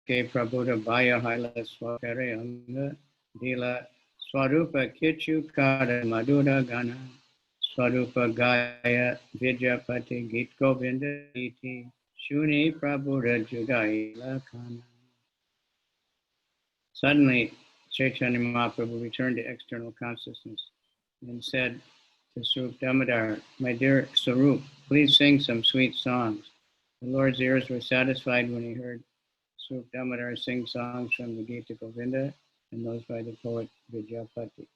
Prabhuda Bhaya Haila Swakare Anga Dila Swarupa Kichu Kada Madhuda Gana Swarupa Gaya Vidyapati Git Govinda Iti Shuni Prabhuda Judai Lakana. Suddenly, Chaitanya Mahaprabhu returned to external consciousness and said to Swarup Damodar, "My dear Swarup, please sing some sweet songs." The Lord's ears were satisfied when he heard Swarup Damodar sing songs from the Gita Govinda and those by the poet Vidyapati.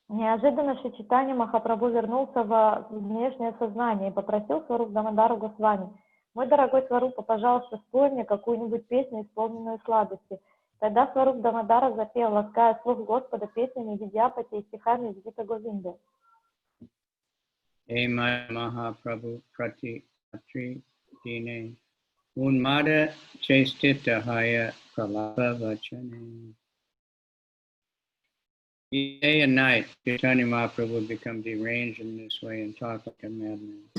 Неожиданно Шри Чайтанья Махапрабху вернулся во внешнее сознание и попросил Сварупа Дамодару Госвами: «Мой дорогой Сварупа, пожалуйста, спой мне какую-нибудь песню, исполненную сладости». Тогда Сварупа Дамодара запел, лаская слух Господа песнями Видьяпати и стихами из Гита Говинды. Ema Mahāprabhu Prati Atri Dine Unmada Chestita Haya Pralapa Vachane. Day and night, Chaitanya Mahaprabhu would become deranged in this way and talk like a madman.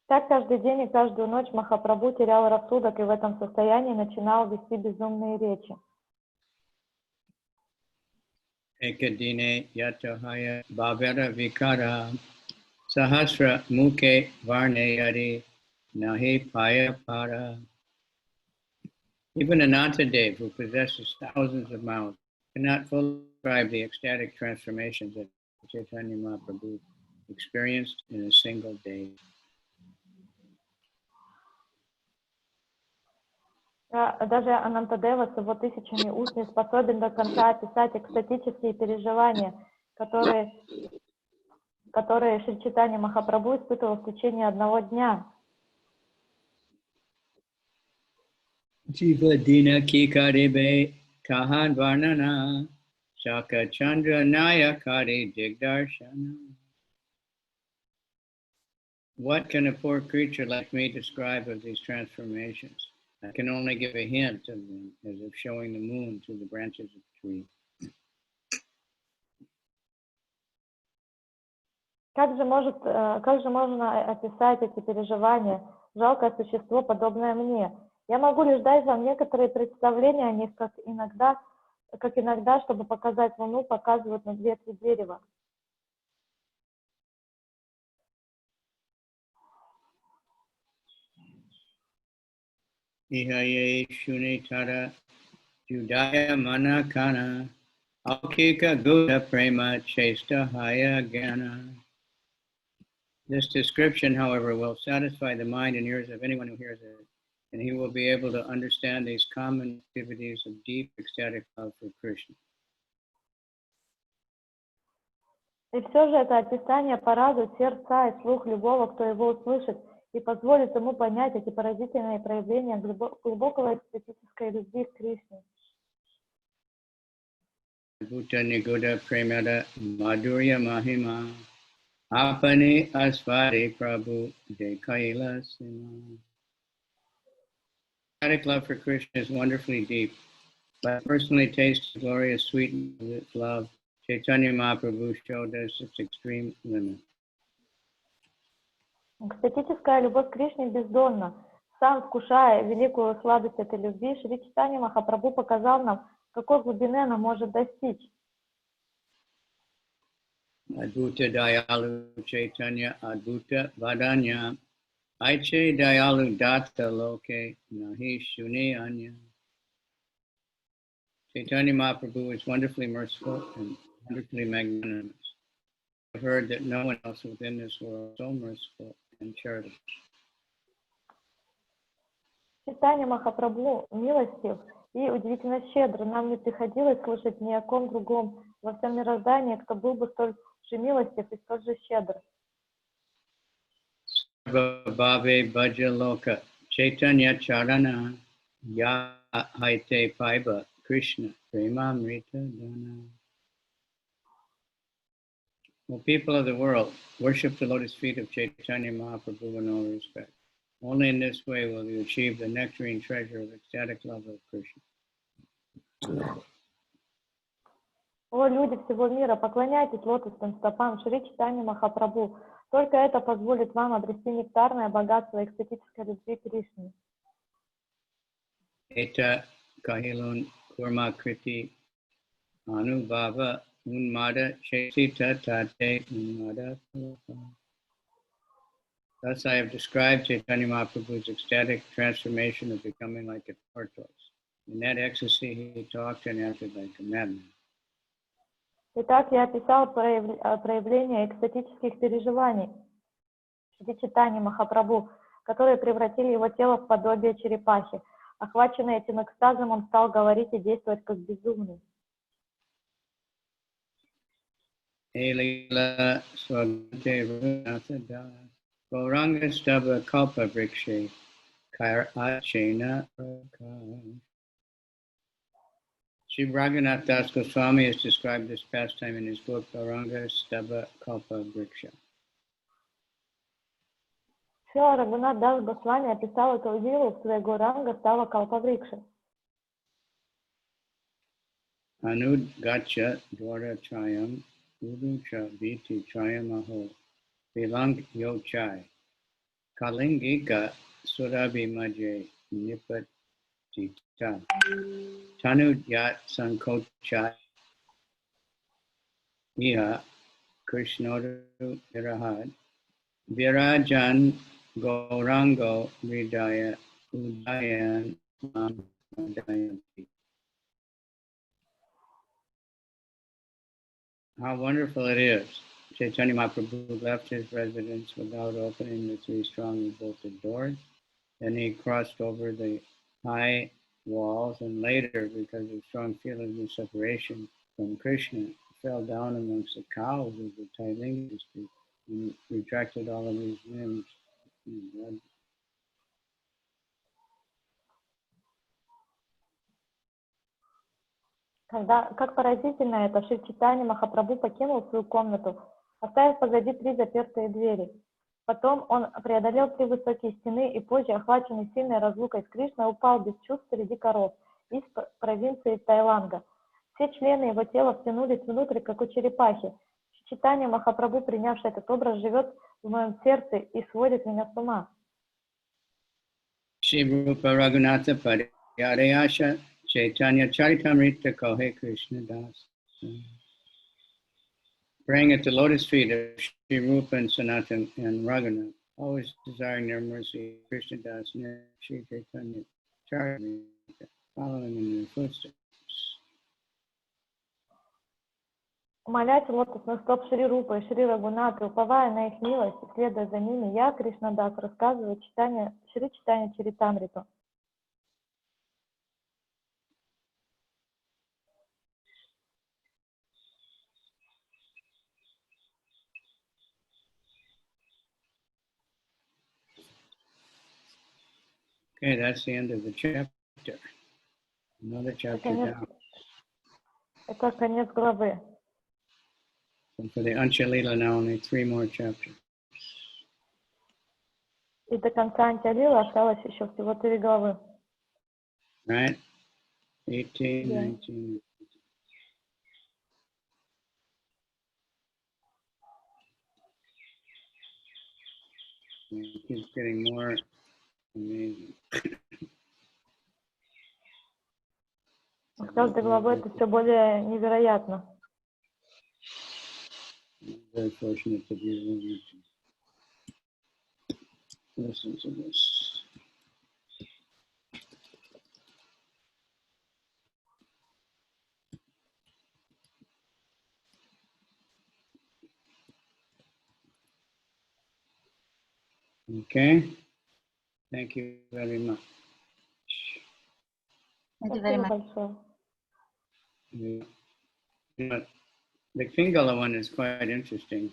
Так каждый день и каждую ночь Махапрабху терял рассудок и в этом состоянии начинал вести безумные речи. Ekadine Yatahaya Bhavera Vikara Sahasra Mukhe Varnayari Nahi Paya Para. Even Anantadev, who possesses thousands of mouths, cannot fully describe the ecstatic transformations that Chaitanya Mahaprabhu experienced in a single day. Даже Анантадева с его тысячами уст не способен до конца описать экстатические переживания, которые Шри Чайтанья Махапрабху испытывал в течение одного дня. Jiva Dina Kikaribe Kahan Varnana Shaka Chandra Nayakari Digdarshana. What can a poor creature like me describe of these transformations? I can only give a hint of them, as if showing the moon through the branches of the tree. Как же можно описать эти переживания? Жалкое существо, подобное мне. Я могу лишь дать вам некоторые представления о них, как иногда, чтобы показать луну, показывают на ветви дерева. Ihaye Shunitara Judaya Manakana Aukika Guda Prema Chesta Haya Gana. This description, however, will satisfy the mind and ears of anyone who hears it, and he will be able to understand these common activities of deep ecstatic love for Krishna. И все же это описание порадует сердца и слух любого, кто его услышит, и позволит ему понять эти поразительные проявления глубокого эстетической любви к Кришне. Bhuta Niguda Premada Madhurya Mahima Apani Asvari Prabhu Dekaila Sima. Ecstatic love for Krishna is wonderfully deep. By personally taste the glorious sweetness of its love, Chaitanya Mahaprabhu showed us its extreme limit. Эстетическая любовь к Кришне бездонна. Сам вкушая великую сладость этой любви, Шри Чайтанья Махапрабху показал нам, какой глубины она может достичь. Adbhuta Dayalu Chaitanya Adbhuta Vadanya Aiche Dayalu Datta Loke Nahi Shuni Anya. Chaitanya Mahaprabhu is wonderfully merciful and wonderfully magnanimous. I've heard that no one else within this world is so merciful and charitable. Чайтанья Махапрабху милостив и удивительно щедр. Нам не приходилось слышать ни о ком другом во всем мироздании, кто был бы столь же милостив и столь же щедр. Bhave Bhajaloka Chaitanya-charana Ya Haite Paiba Krishna Caitanya Dana. O people of the world, worship the lotus feet of Chaitanya Mahaprabhu in all respect. Only in this way will you achieve the nectarine treasure of ecstatic love of Krishna. О, люди всего мира, поклоняйтесь лотосным стопам Шри Чайтаньи Махапрабху. Только это позволит вам обрести нектарное богатство экстатической любви к Кришне. Eta kahilun kurma kriti Anubhava Unmada Chaitita Tate Unmada. Thus I have described Chaitanya Mahaprabhu's ecstatic transformation of becoming like a tortoise. In that ecstasy he talked and acted like a madman. Итак, я описал проявление экстатических переживаний Шри Чайтаньи Махапрабху, которые превратили его тело в подобие черепахи. Охваченный этим экстазом, он стал говорить и действовать как безумный. Antya-lila swagante runasada Gauranga stava kalpa vrikshe Kaiachena prakash. Sri Raghunath Das Goswami has described this pastime in his book Gauranga Stava Kalpa Vriksha. Шрила Рагунат Дас Госвами описал эту лилу в своей Гауранга Става Калпа Врикши. Anudgacha Dwara Chayam Uducha Viti Chayamaho Vilang Yochai Kalingika Surabi Maje Nipatita Tanud Yat Sankocha Iha Krishnodu Irahad Virajan Gaurango Ridaya Udayan Udayanti. How wonderful it is. Chaitanya Mahaprabhu left his residence without opening the three strongly bolted doors. Then he crossed over the high walls and later, because of strong feelings of separation from Krishna, fell down amongst the cows of the Thailand district and retracted all of his limbs. Как поразительно это, Шри Чайтанья Махапрабху покинул свою комнату, оставив позади три запертые двери. Потом он преодолел три высокие стены и позже, охваченный сильной разлукой с Кришной, упал без чувств среди коров из провинции Таиланда. Все члены его тела втянулись внутрь, как у черепахи. Шри Чайтанья Махапрабху, принявший этот образ, живет в моем сердце и сводит меня с ума. Shri Rupa Raghunatha Padayasha Chайтанья-чаритамрита Kohe Krishna Das. Praying at the lotus feet of Shri Rupa and Sanatana and Raghunath, always desiring their mercy, Krishna Das and Shri Chайтанья-чаритамriта, following in their footsteps. Умолять лотосных стоп Шри Рупы и Шри Рагунаты, уповая на их милость и следуя за ними, я, Кришнадас, рассказываю Шри Чайтанья-чаритамриту. Okay, that's the end of the chapter. Another chapter down. Это конец главы. So for the Antya-lila now only 3 more chapters. И до конца Антья-лила осталось еще всего 3 главы. Right? 18, Yeah. 19. It keeps getting more amazing. С каждой главой это все более невероятно. I'm very fortunate to be able to listen to this. Okay. Thank you very much. Thank you very Спасибо much. большое. Yeah. The Kingala one is quite interesting.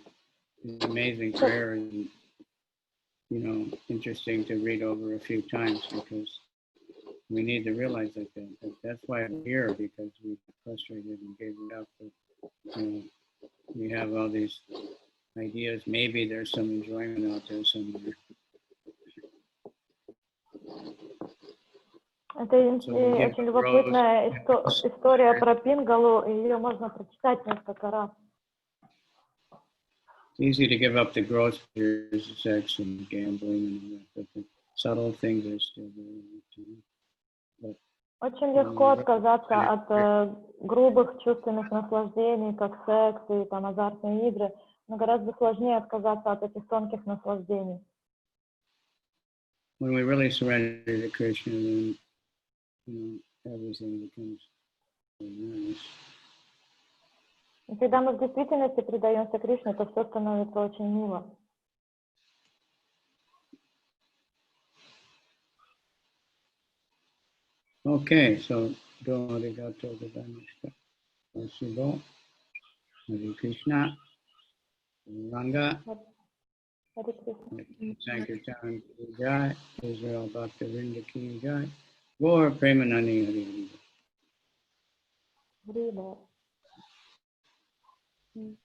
It's an amazing prayer and, interesting to read over a few times because we need to realize that that's why we're here, because we got frustrated and gave it up. But, we have all these ideas. Maybe there's some enjoyment out there somewhere. Это очень любопытная история про Пингалу, и ее можно прочитать несколько раз. It's easy to give up the gross fears, sex and gambling and all that, but the subtle things are still there. Очень легко отказаться от грубых чувственных наслаждений, как секс и там азартные игры, но гораздо сложнее отказаться от этих тонких наслаждений. When we really surrender to Krishna, then everything becomes nice. И когда мы в действительности предаемся Кришне, то все становится очень мило. Okay, so Arigato Gosvaimishta. Shivo, Hare Krishna, Ranga, Hare Krishna. Sankirtan Ki Jai, Israel Bhakta Vrinda Ki Jai, Gaur Premanani Hari Hari. Hare Krishna.